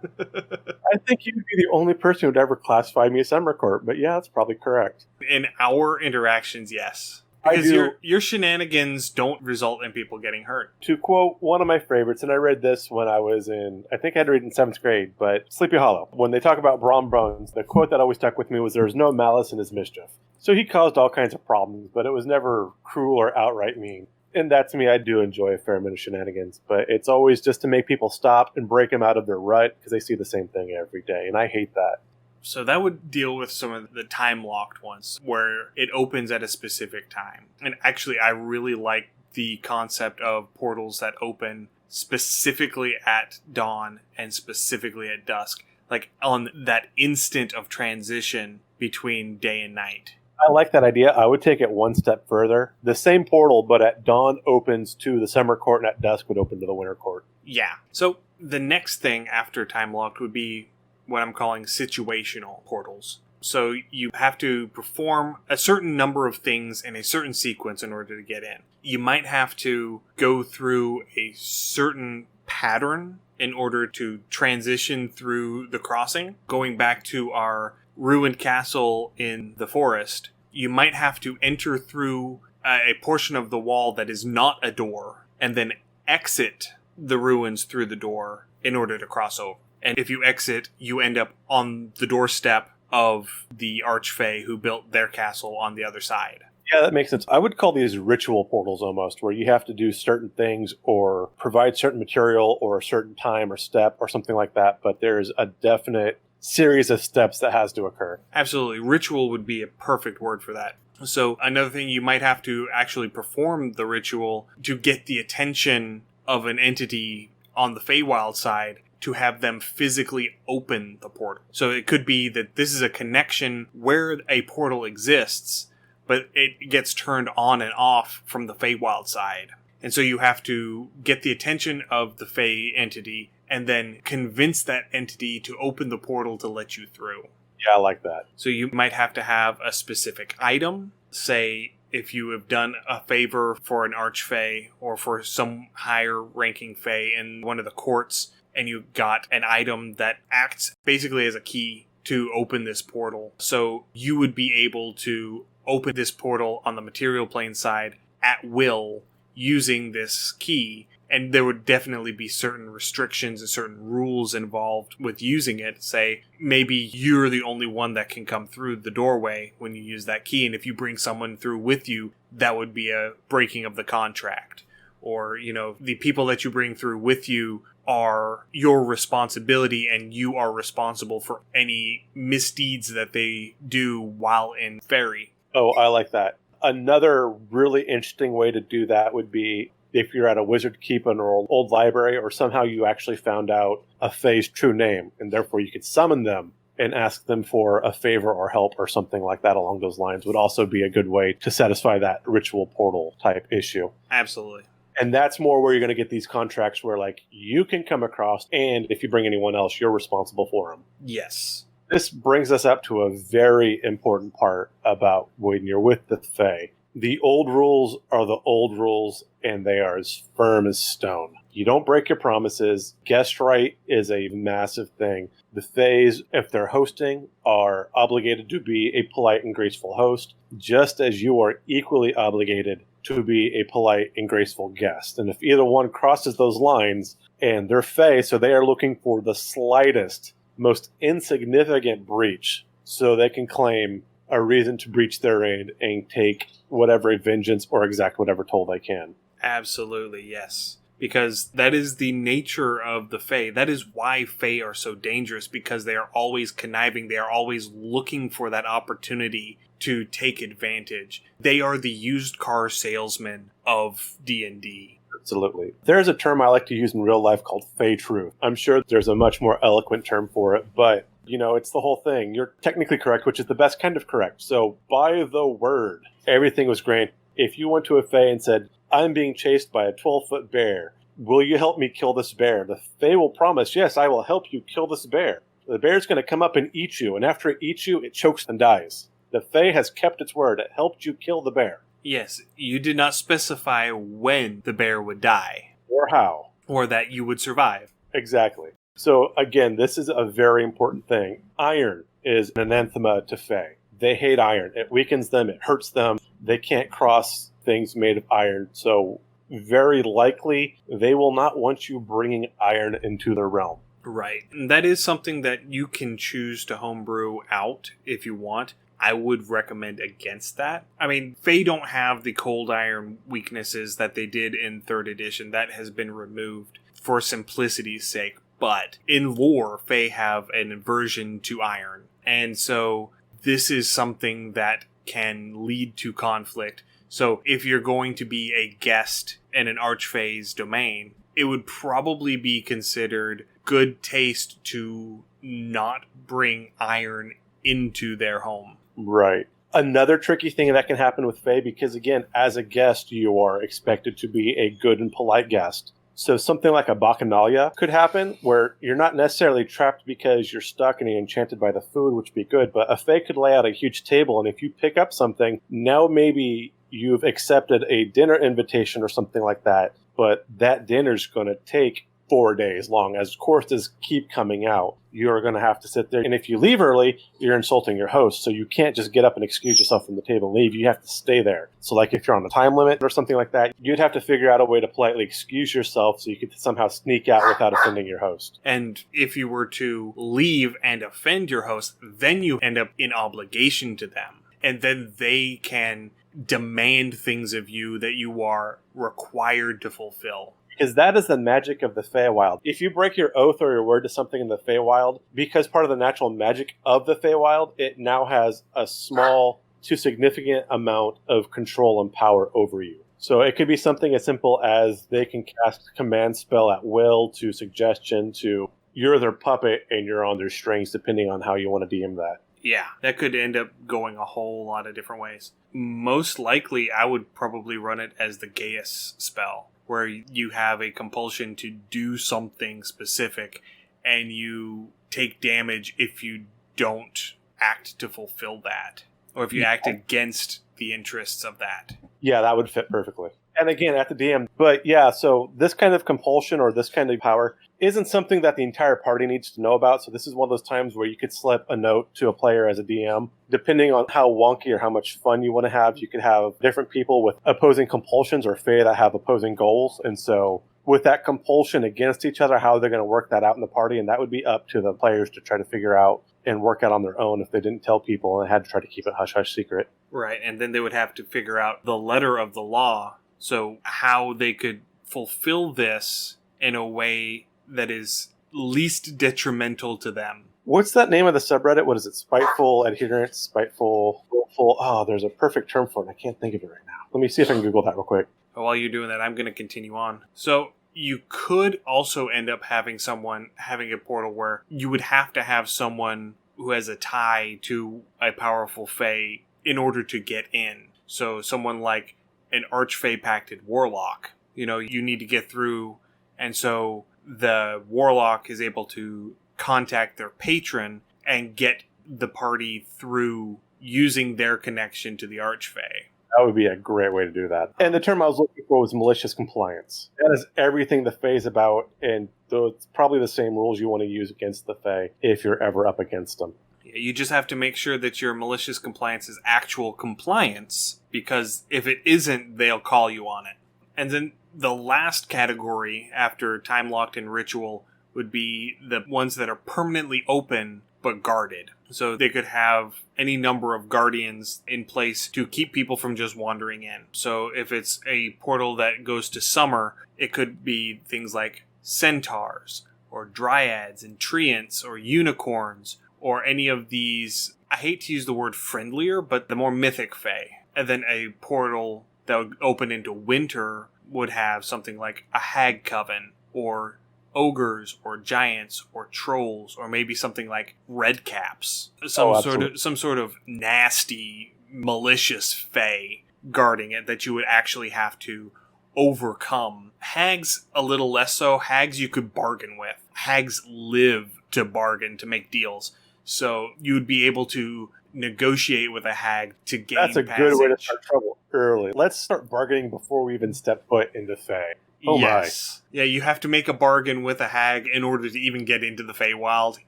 I think you'd be the only person who'd ever classify me as summer court, but yeah, that's probably correct. In our interactions, yes. Because your shenanigans don't result in people getting hurt. To quote one of my favorites, and I read this when I was I think I had to read it in 7th grade, but Sleepy Hollow. When they talk about Brom Bones, the quote that always stuck with me was, "There was no malice in his mischief." So he caused all kinds of problems, but it was never cruel or outright mean. And that, to me, I do enjoy a fair amount of shenanigans, but it's always just to make people stop and break them out of their rut because they see the same thing every day, and I hate that. So that would deal with some of the time-locked ones, where it opens at a specific time. And actually, I really like the concept of portals that open specifically at dawn and specifically at dusk, like on that instant of transition between day and night. I like that idea. I would take it one step further. The same portal, but at dawn opens to the summer court and at dusk would open to the winter court. Yeah. So the next thing after time-locked would be what I'm calling situational portals. So you have to perform a certain number of things in a certain sequence in order to get in. You might have to go through a certain pattern in order to transition through the crossing. Going back to our ruined castle in the forest, you might have to enter through a portion of the wall that is not a door and then exit the ruins through the door in order to cross over. And if you exit, you end up on the doorstep of the Archfey who built their castle on the other side. Yeah, that makes sense. I would call these ritual portals almost, where you have to do certain things or provide certain material or a certain time or step or something like that, but there's a definite series of steps that has to occur. Absolutely. Ritual would be a perfect word for that. So another thing, you might have to actually perform the ritual to get the attention of an entity on the Feywild side to have them physically open the portal. So it could be that this is a connection where a portal exists, but it gets turned on and off from the Feywild side. And so you have to get the attention of the Fey entity and then convince that entity to open the portal to let you through. Yeah, I like that. So you might have to have a specific item. Say, if you have done a favor for an Archfey or for some higher ranking Fey in one of the courts, and you got an item that acts basically as a key to open this portal. So you would be able to open this portal on the material plane side at will using this key, and there would definitely be certain restrictions and certain rules involved with using it. Say, maybe you're the only one that can come through the doorway when you use that key, and if you bring someone through with you, that would be a breaking of the contract. Or, the people that you bring through with you are your responsibility, and you are responsible for any misdeeds that they do while in Faerie. Oh, I like that. Another really interesting way to do that would be if you're at a wizard keep in an old library, or somehow you actually found out a Fey's true name, and therefore you could summon them and ask them for a favor or help or something like that along those lines would also be a good way to satisfy that ritual portal type issue. Absolutely. And that's more where you're going to get these contracts where, like, you can come across, and if you bring anyone else, you're responsible for them. Yes. This brings us up to a very important part about when you're with the Fey. The old rules are the old rules, and they are as firm as stone. You don't break your promises. Guest right is a massive thing. The Feys, if they're hosting, are obligated to be a polite and graceful host, just as you are equally obligated to be a polite and graceful guest. And if either one crosses those lines, and they're Fey, so they are looking for the slightest, most insignificant breach, so they can claim a reason to breach their aid and take whatever vengeance or exact whatever toll they can. Absolutely, yes. Because that is the nature of the Fey. That is why Fey are so dangerous, because they are always conniving. They are always looking for that opportunity to take advantage. They are the used car salesmen of D&D. Absolutely. There's a term I like to use in real life called Fey truth. I'm sure there's a much more eloquent term for it, but it's the whole thing. You're technically correct, which is the best kind of correct. So by the word, everything was great. If you went to a Fey and said, I'm being chased by a 12-foot bear, will you help me kill this bear? The Fey will promise, yes, I will help you kill this bear. The bear's going to come up and eat you, and after it eats you, it chokes and dies. The Fey has kept its word. It helped you kill the bear. Yes, you did not specify when the bear would die. Or how. Or that you would survive. Exactly. So, again, this is a very important thing. Iron is an anathema to Fey. They hate iron. It weakens them. It hurts them. They can't cross things made of iron. So, very likely, they will not want you bringing iron into their realm. Right. And that is something that you can choose to homebrew out if you want. I would recommend against that. I mean, Fey don't have the cold iron weaknesses that they did in 3rd edition. That has been removed for simplicity's sake. But in lore, Fey have an aversion to iron. And so this is something that can lead to conflict. So if you're going to be a guest in an Archfey's domain, it would probably be considered good taste to not bring iron into their home. Right. Another tricky thing that can happen with Fey, because again, as a guest, you are expected to be a good and polite guest. So something like a Bacchanalia could happen, where you're not necessarily trapped because you're stuck and you're enchanted by the food, which would be good, but a Fey could lay out a huge table, and if you pick up something, now maybe you've accepted a dinner invitation or something like that, but that dinner's going to take 4 days long. As courses keep coming out, you're going to have to sit there. And if you leave early, you're insulting your host. So you can't just get up and excuse yourself from the table and leave. You have to stay there. So like if you're on a time limit or something like that, you'd have to figure out a way to politely excuse yourself so you could somehow sneak out without offending your host. And if you were to leave and offend your host, then you end up in obligation to them. And then they can demand things of you that you are required to fulfill. Because that is the magic of the Feywild. If you break your oath or your word to something in the Feywild, because part of the natural magic of the Feywild, it now has a small to significant amount of control and power over you. So it could be something as simple as they can cast a command spell at will, to suggestion, to you're their puppet and you're on their strings, depending on how you want to DM that. Yeah, that could end up going a whole lot of different ways. Most likely, I would probably run it as the Gaius spell, where you have a compulsion to do something specific, and you take damage if you don't act to fulfill that, or if you act against the interests of that. Yeah, that would fit perfectly. And again, at the DM. But yeah, so this kind of compulsion or this kind of power isn't something that the entire party needs to know about. So this is one of those times where you could slip a note to a player as a DM. Depending on how wonky or how much fun you want to have, you could have different people with opposing compulsions or Fey that have opposing goals. And so with that compulsion against each other, how they're going to work that out in the party. And that would be up to the players to try to figure out and work out on their own if they didn't tell people and had to try to keep it hush-hush secret. Right, and then they would have to figure out the letter of the law. So how they could fulfill this in a way that is least detrimental to them. What's that name of the subreddit? What is it? Spiteful adherence, spiteful, willful. Oh, there's a perfect term for it. I can't think of it right now. Let me see if I can Google that real quick. While you're doing that, I'm going to continue on. So you could also end up having someone having a portal where you would have to have someone who has a tie to a powerful Fey in order to get in. So someone like an Archfey Pacted Warlock, you need to get through, and so the Warlock is able to contact their patron and get the party through using their connection to the Archfey. That would be a great way to do that. And the term I was looking for was malicious compliance. That is everything the Fey's about, and it's probably the same rules you want to use against the Fey if you're ever up against them. You just have to make sure that your malicious compliance is actual compliance, because if it isn't, they'll call you on it. And then the last category after Time Locked and Ritual would be the ones that are permanently open but guarded. So they could have any number of guardians in place to keep people from just wandering in. So if it's a portal that goes to summer, it could be things like centaurs or dryads and treants or unicorns or any of these, I hate to use the word friendlier, but the more mythic Fey. And then a portal that would open into winter would have something like a hag coven or ogres or giants or trolls, or maybe something like redcaps. Some sort of nasty, malicious Fey guarding it that you would actually have to overcome. Hags, a little less so. Hags you could bargain with. Hags live to bargain, to make deals. So you would be able to negotiate with a hag to gain That's a passage. good way to start trouble early. Let's start bargaining before we even step foot into Fey. Oh yes. My. Yeah, you have to make a bargain with a hag in order to even get into the Feywild.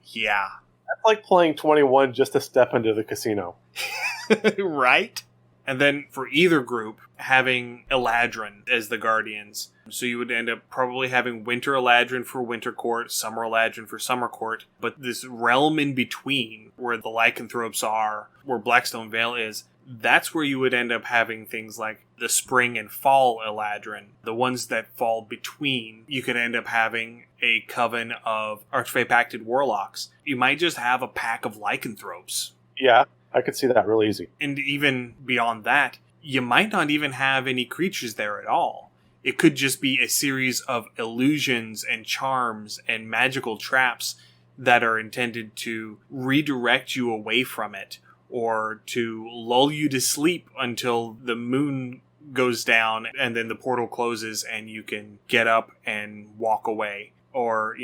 Yeah. That's like playing 21 just to step into the casino. Right? And then for either group, having Eladrin as the guardians. So you would end up probably having Winter Eladrin for Winter Court, Summer Eladrin for Summer Court. But this realm in between, where the Lycanthropes are, where Blackstone Vale is, that's where you would end up having things like the Spring and Fall Eladrin. The ones that fall between, you could end up having a coven of Archfey Pacted Warlocks. You might just have a pack of Lycanthropes. Yeah, I could see that real easy. And even beyond that, you might not even have any creatures there at all. It could just be a series of illusions and charms and magical traps that are intended to redirect you away from it, or to lull you to sleep until the moon goes down and then the portal closes and you can get up and walk away. Or,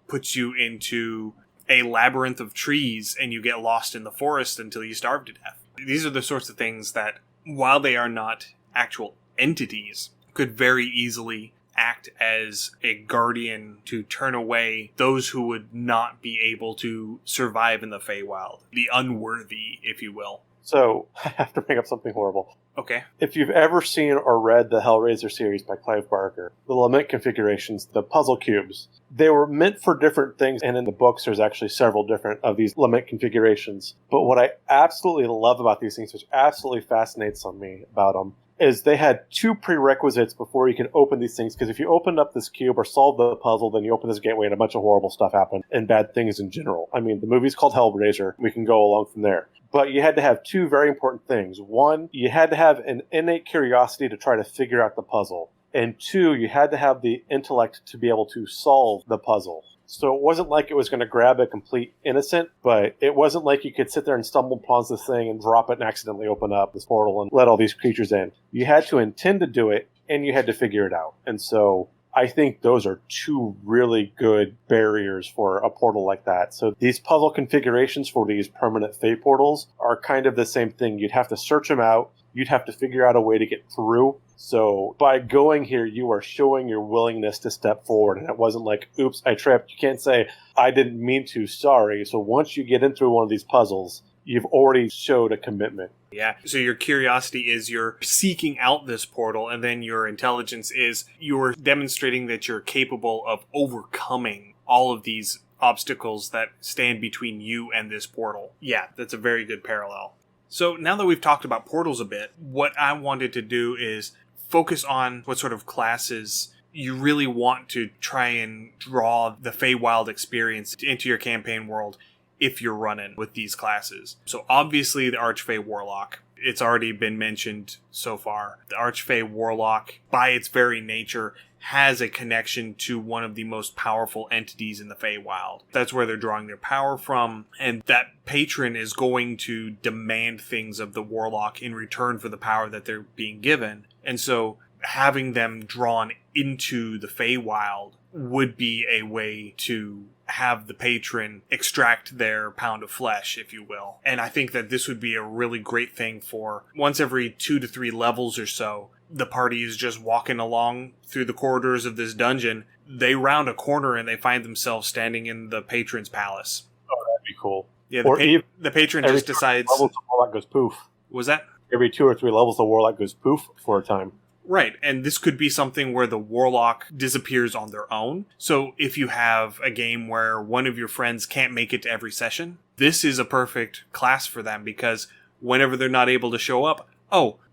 puts you into a labyrinth of trees and you get lost in the forest until you starve to death. These are the sorts of things that, while they are not actual entities, could very easily act as a guardian to turn away those who would not be able to survive in the Feywild. The unworthy, if you will. So, I have to bring up something horrible. Okay. If you've ever seen or read the Hellraiser series by Clive Barker, the lament configurations, the puzzle cubes, they were meant for different things, and in the books there's actually several different of these lament configurations. But what I absolutely love about these things, which absolutely fascinates on me about them, is they had two prerequisites before you can open these things, because if you opened up this cube or solved the puzzle, then you open this gateway and a bunch of horrible stuff happened, and bad things in general. I mean, the movie's called Hellraiser. We can go along from there. But you had to have two very important things. One, you had to have an innate curiosity to try to figure out the puzzle. And two, you had to have the intellect to be able to solve the puzzle. So it wasn't like it was going to grab a complete innocent, but it wasn't like you could sit there and stumble upon this thing and drop it and accidentally open up this portal and let all these creatures in. You had to intend to do it, and you had to figure it out. And so I think those are two really good barriers for a portal like that. So these puzzle configurations for these permanent Fey portals are kind of the same thing. You'd have to search them out. You'd have to figure out a way to get through. So by going here, you are showing your willingness to step forward. And it wasn't like, oops, I tripped. You can't say, I didn't mean to, sorry. So once you get in through one of these puzzles, you've already showed a commitment. Yeah. So your curiosity is you're seeking out this portal, and then your intelligence is you're demonstrating that you're capable of overcoming all of these obstacles that stand between you and this portal. Yeah, that's a very good parallel. So now that we've talked about portals a bit, what I wanted to do is focus on what sort of classes you really want to try and draw the Feywild experience into your campaign world if you're running with these classes. So obviously the Archfey Warlock. It's already been mentioned so far. The Archfey Warlock, by its very nature, has a connection to one of the most powerful entities in the Feywild. That's where they're drawing their power from, and that patron is going to demand things of the Warlock in return for the power that they're being given. And so having them drawn into the Feywild would be a way to have the patron extract their pound of flesh, if you will. And I think that this would be a really great thing for once every 2 to 3 levels or so, the party is just walking along through the corridors of this dungeon. They round a corner and they find themselves standing in the patron's palace. Oh, that'd be cool. Yeah, the patron just decides... Levels, the Warlock goes poof. Was that? Every 2 or 3 levels, the Warlock goes poof for a time. Right, and this could be something where the Warlock disappears on their own. So if you have a game where one of your friends can't make it to every session, this is a perfect class for them, because whenever they're not able to show up,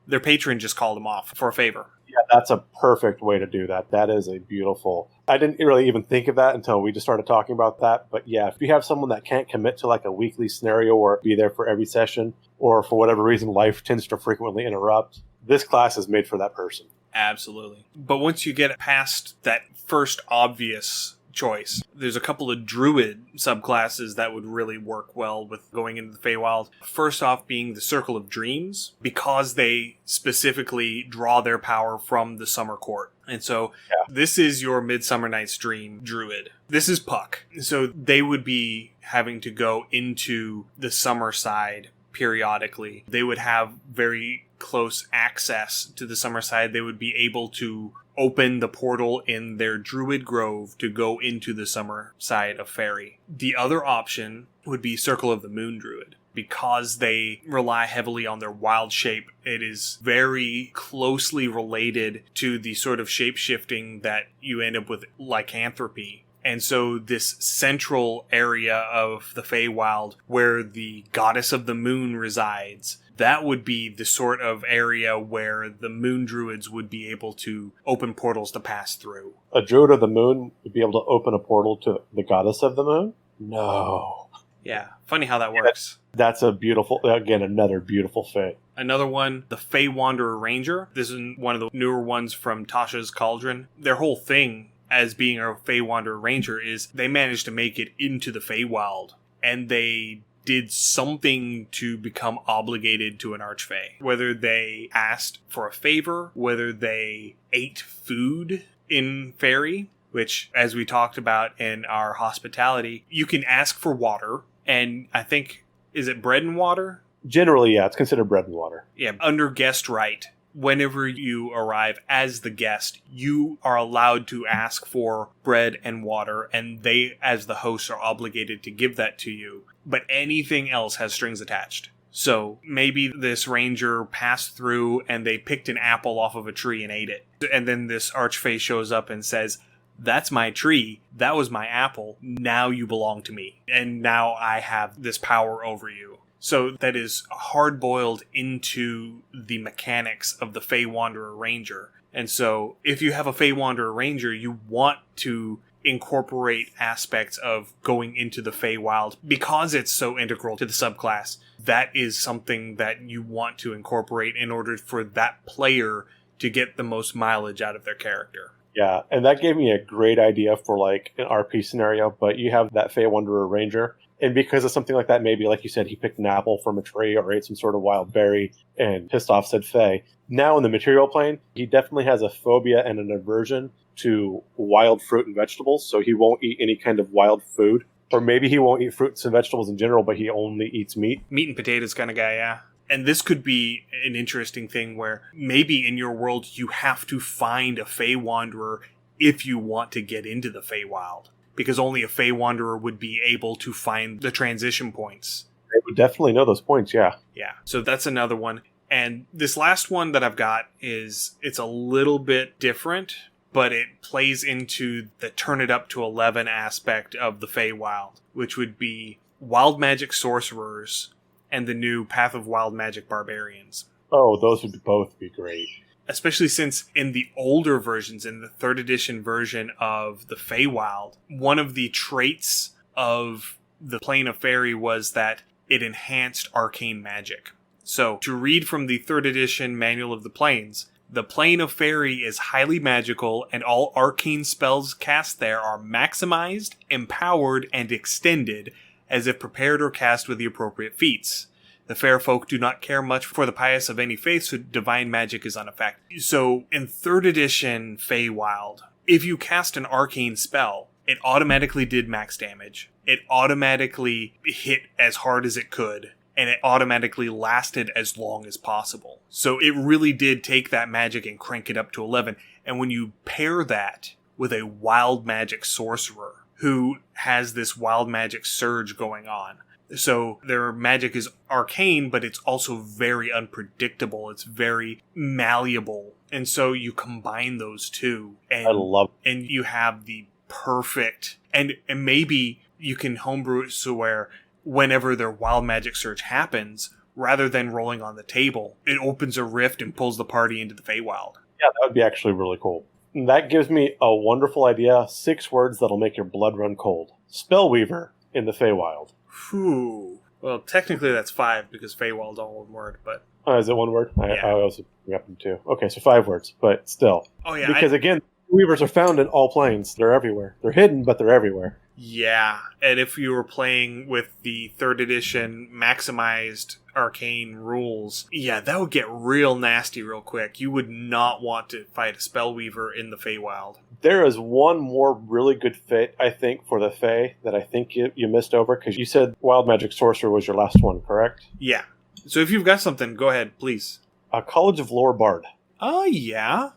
their patron just called them off for a favor. Yeah, that's a perfect way to do that. That is a beautiful... I didn't really even think of that until we just started talking about that. But yeah, if you have someone that can't commit to like a weekly scenario or be there for every session, or for whatever reason life tends to frequently interrupt, this class is made for that person. Absolutely. But once you get past that first obvious choice, there's a couple of druid subclasses that would really work well with going into the Feywild. First off being the Circle of Dreams, because they specifically draw their power from the Summer Court. And so This is your Midsummer Night's Dream druid. This is Puck. So they would be having to go into the summer side periodically. They would have very close access to the summer side. They would be able to open the portal in their druid grove to go into the summer side of Faerie. The other option would be Circle of the Moon druid. Because they rely heavily on their wild shape, it is very closely related to the sort of shape-shifting that you end up with lycanthropy. And so this central area of the Feywild where the goddess of the moon resides, that would be the sort of area where the moon druids would be able to open portals to pass through. A druid of the moon would be able to open a portal to the goddess of the moon? No. Yeah, funny how that works. That's a beautiful, again, another beautiful Fey. Another one, the Fey Wanderer Ranger. This is one of the newer ones from Tasha's Cauldron. Their whole thing as being a Fey Wanderer Ranger is they managed to make it into the Feywild, and they did something to become obligated to an Archfey. Whether they asked for a favor, whether they ate food in Faerie, which, as we talked about in our hospitality, you can ask for water, and I think, is it bread and water? Generally, yeah, it's considered bread and water. Yeah, under guest right, whenever you arrive as the guest, you are allowed to ask for bread and water, and they, as the hosts, are obligated to give that to you. But anything else has strings attached. So maybe this ranger passed through and they picked an apple off of a tree and ate it. And then this archfey shows up and says, "That's my tree. That was my apple. Now you belong to me. And now I have this power over you." So that is hard-boiled into the mechanics of the Fey Wanderer Ranger. And so if you have a Fey Wanderer Ranger, you want to incorporate aspects of going into the Feywild because it's so integral to the subclass. That is something that you want to incorporate in order for that player to get the most mileage out of their character. Yeah, and that gave me a great idea for like an RP scenario, but you have that Fey Wanderer Ranger, and because of something like that, maybe like you said, he picked an apple from a tree or ate some sort of wild berry and pissed off said Fey. Now in the material plane, he definitely has a phobia and an aversion to wild fruit and vegetables, so he won't eat any kind of wild food. Or maybe he won't eat fruits and vegetables in general, but he only eats meat. Meat and potatoes kind of guy, yeah. And this could be an interesting thing where maybe in your world you have to find a Fey Wanderer if you want to get into the Feywild. Because only a Fey Wanderer would be able to find the transition points. They would definitely know those points, yeah. Yeah, so that's another one. And this last one that I've got it's a little bit different, but it plays into the turn it up to 11 aspect of the Feywild, which would be Wild Magic Sorcerers and the new Path of Wild Magic Barbarians. Oh, those would both be great. Especially since in the older versions, in the 3rd edition version of the Feywild, one of the traits of the Plane of Faerie was that it enhanced arcane magic. So, to read from the 3rd edition Manual of the Planes, the Plane of Faerie is highly magical, and all arcane spells cast there are maximized, empowered, and extended, as if prepared or cast with the appropriate feats. The fair folk do not care much for the pious of any faith, so divine magic is unaffected. So, in 3rd edition Feywild, if you cast an arcane spell, it automatically did max damage. It automatically hit as hard as it could, and it automatically lasted as long as possible. So it really did take that magic and crank it up to 11. And when you pair that with a wild magic sorcerer who has this wild magic surge going on, so their magic is arcane, but it's also very unpredictable. It's very malleable. And so you combine those two. And, I love it. And you have the perfect... And maybe you can homebrew it so where whenever their wild magic surge happens, rather than rolling on the table, it opens a rift and pulls the party into the Feywild. Yeah, that would be actually really cool. And that gives me a wonderful idea. 6 words that'll make your blood run cold. Spellweaver in the Feywild. Whew. Well, technically that's 5 because Feywild's all one word, but... Oh, is it one word? Yeah. I also got them 2. Okay, so 5 words, but still. Oh, yeah. Because again, weavers are found in all planes. They're everywhere. They're hidden, but they're everywhere. Yeah, and if you were playing with the 3rd edition maximized arcane rules, yeah, that would get real nasty real quick. You would not want to fight a Spellweaver in the Feywild. There is one more really good fit, I think, for the Fey that I think you missed over, because you said Wild Magic Sorcerer was your last one, correct? Yeah. So if you've got something, go ahead, please. A College of Lore Bard. Yeah.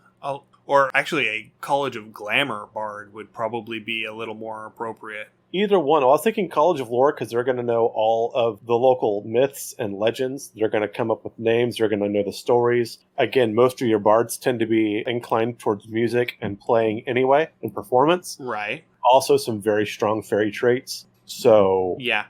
Or actually, a College of Glamour Bard would probably be a little more appropriate. Either one. Well, I was thinking College of Lore because they're going to know all of the local myths and legends. They're going to come up with names. They're going to know the stories. Again, most of your bards tend to be inclined towards music and playing anyway in performance. Right. Also, some very strong fairy traits. So, yeah,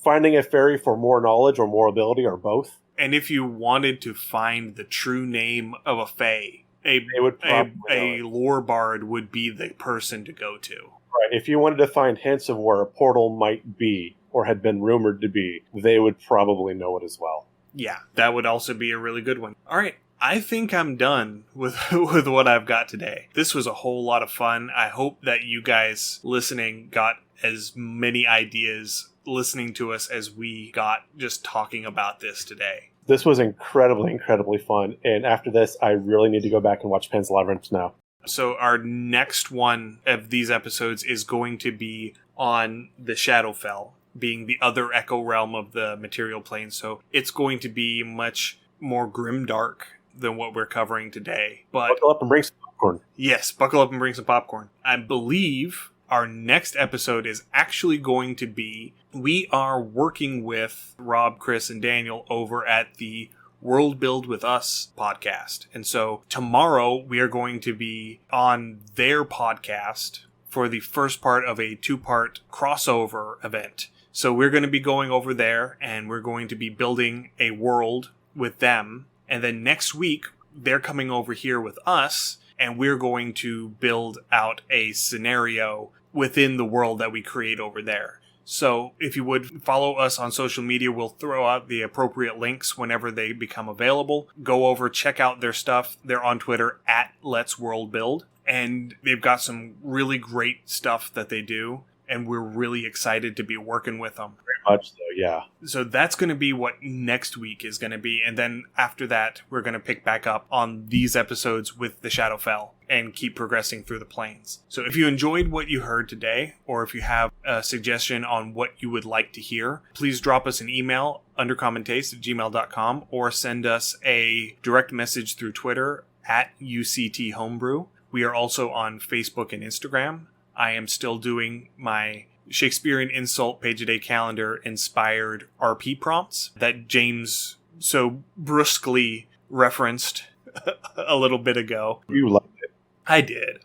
finding a fairy for more knowledge or more ability or both. And if you wanted to find the true name of a fae, a lore bard would be the person to go to. Right. If you wanted to find hints of where a portal might be or had been rumored to be, they would probably know it as well. Yeah, that would also be a really good one. All right. I think I'm done with what I've got today. This was a whole lot of fun. I hope that you guys listening got as many ideas listening to us as we got just talking about this today. This was incredibly, incredibly fun. And after this, I really need to go back and watch Pan's Labyrinth now. So our next one of these episodes is going to be on the Shadowfell, being the other echo realm of the material plane. So it's going to be much more grimdark than what we're covering today. But buckle up and bring some popcorn. Yes, buckle up and bring some popcorn. I believe our next episode is actually going to be, we are working with Rob, Chris, and Daniel over at the World Build With Us podcast. And so tomorrow we are going to be on their podcast for the first part of a 2-part crossover event. So we're going to be going over there and we're going to be building a world with them. And then next week, they're coming over here with us and we're going to build out a scenario within the world that we create over there. So if you would follow us on social media, we'll throw out the appropriate links whenever they become available. Go over, check out their stuff. They're on Twitter at Let's World Build. And they've got some really great stuff that they do. And we're really excited to be working with them. Very much so, yeah. So that's going to be what next week is going to be. And then after that, we're going to pick back up on these episodes with the Shadowfell and keep progressing through the planes. So if you enjoyed what you heard today, or if you have a suggestion on what you would like to hear, please drop us an email, undercommontaste@gmail.com, or send us a direct message through Twitter at UCT Homebrew. We are also on Facebook and Instagram. I am still doing my Shakespearean insult page-a-day calendar inspired RP prompts that James so brusquely referenced a little bit ago. You loved it. I did.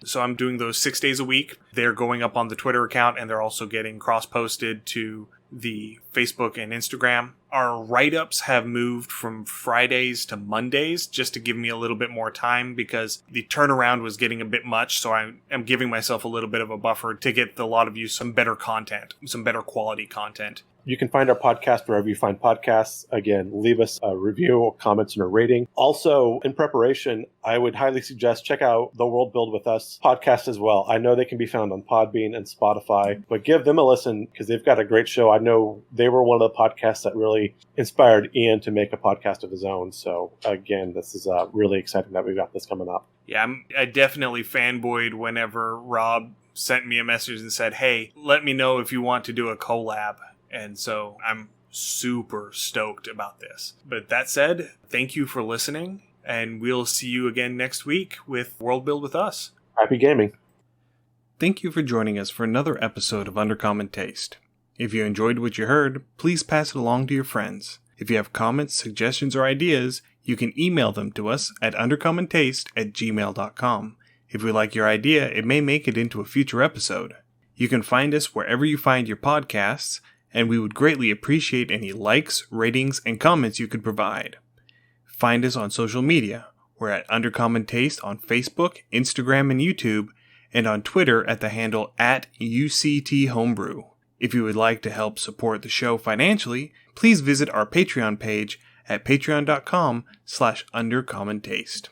So I'm doing those 6 days a week. They're going up on the Twitter account and they're also getting cross-posted to the Facebook and Instagram. Our write-ups have moved from Fridays to Mondays just to give me a little bit more time because the turnaround was getting a bit much. So I'm giving myself a little bit of a buffer to get a lot of you some better content, some better quality content. You can find our podcast wherever you find podcasts. Again, leave us a review, comments, and a rating. Also, in preparation, I would highly suggest check out the World Build With Us podcast as well. I know they can be found on Podbean and Spotify, but give them a listen because they've got a great show. I know they were one of the podcasts that really inspired Ian to make a podcast of his own. So again, this is really exciting that we've got this coming up. Yeah, I definitely fanboyed whenever Rob sent me a message and said, hey, let me know if you want to do a collab. And so I'm super stoked about this. But that said, thank you for listening, and we'll see you again next week with World Build With Us. Happy gaming. Thank you for joining us for another episode of Undercommon Taste. If you enjoyed what you heard, please pass it along to your friends. If you have comments, suggestions, or ideas, you can email them to us at undercommontaste@gmail.com. If we like your idea, it may make it into a future episode. You can find us wherever you find your podcasts, and we would greatly appreciate any likes, ratings, and comments you could provide. Find us on social media. We're at Undercommon Taste on Facebook, Instagram, and YouTube, and on Twitter at the handle @UCT Homebrew. If you would like to help support the show financially, please visit our Patreon page at patreon.com/undercommontaste.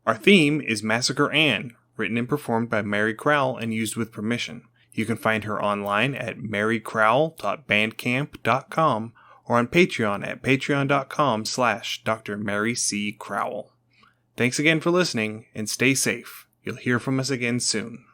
Our theme is Massacre Anne, written and performed by Mary Crowell and used with permission. You can find her online at marycrowell.bandcamp.com or on Patreon at patreon.com/Dr. Mary C. Crowell. Thanks again for listening and stay safe. You'll hear from us again soon.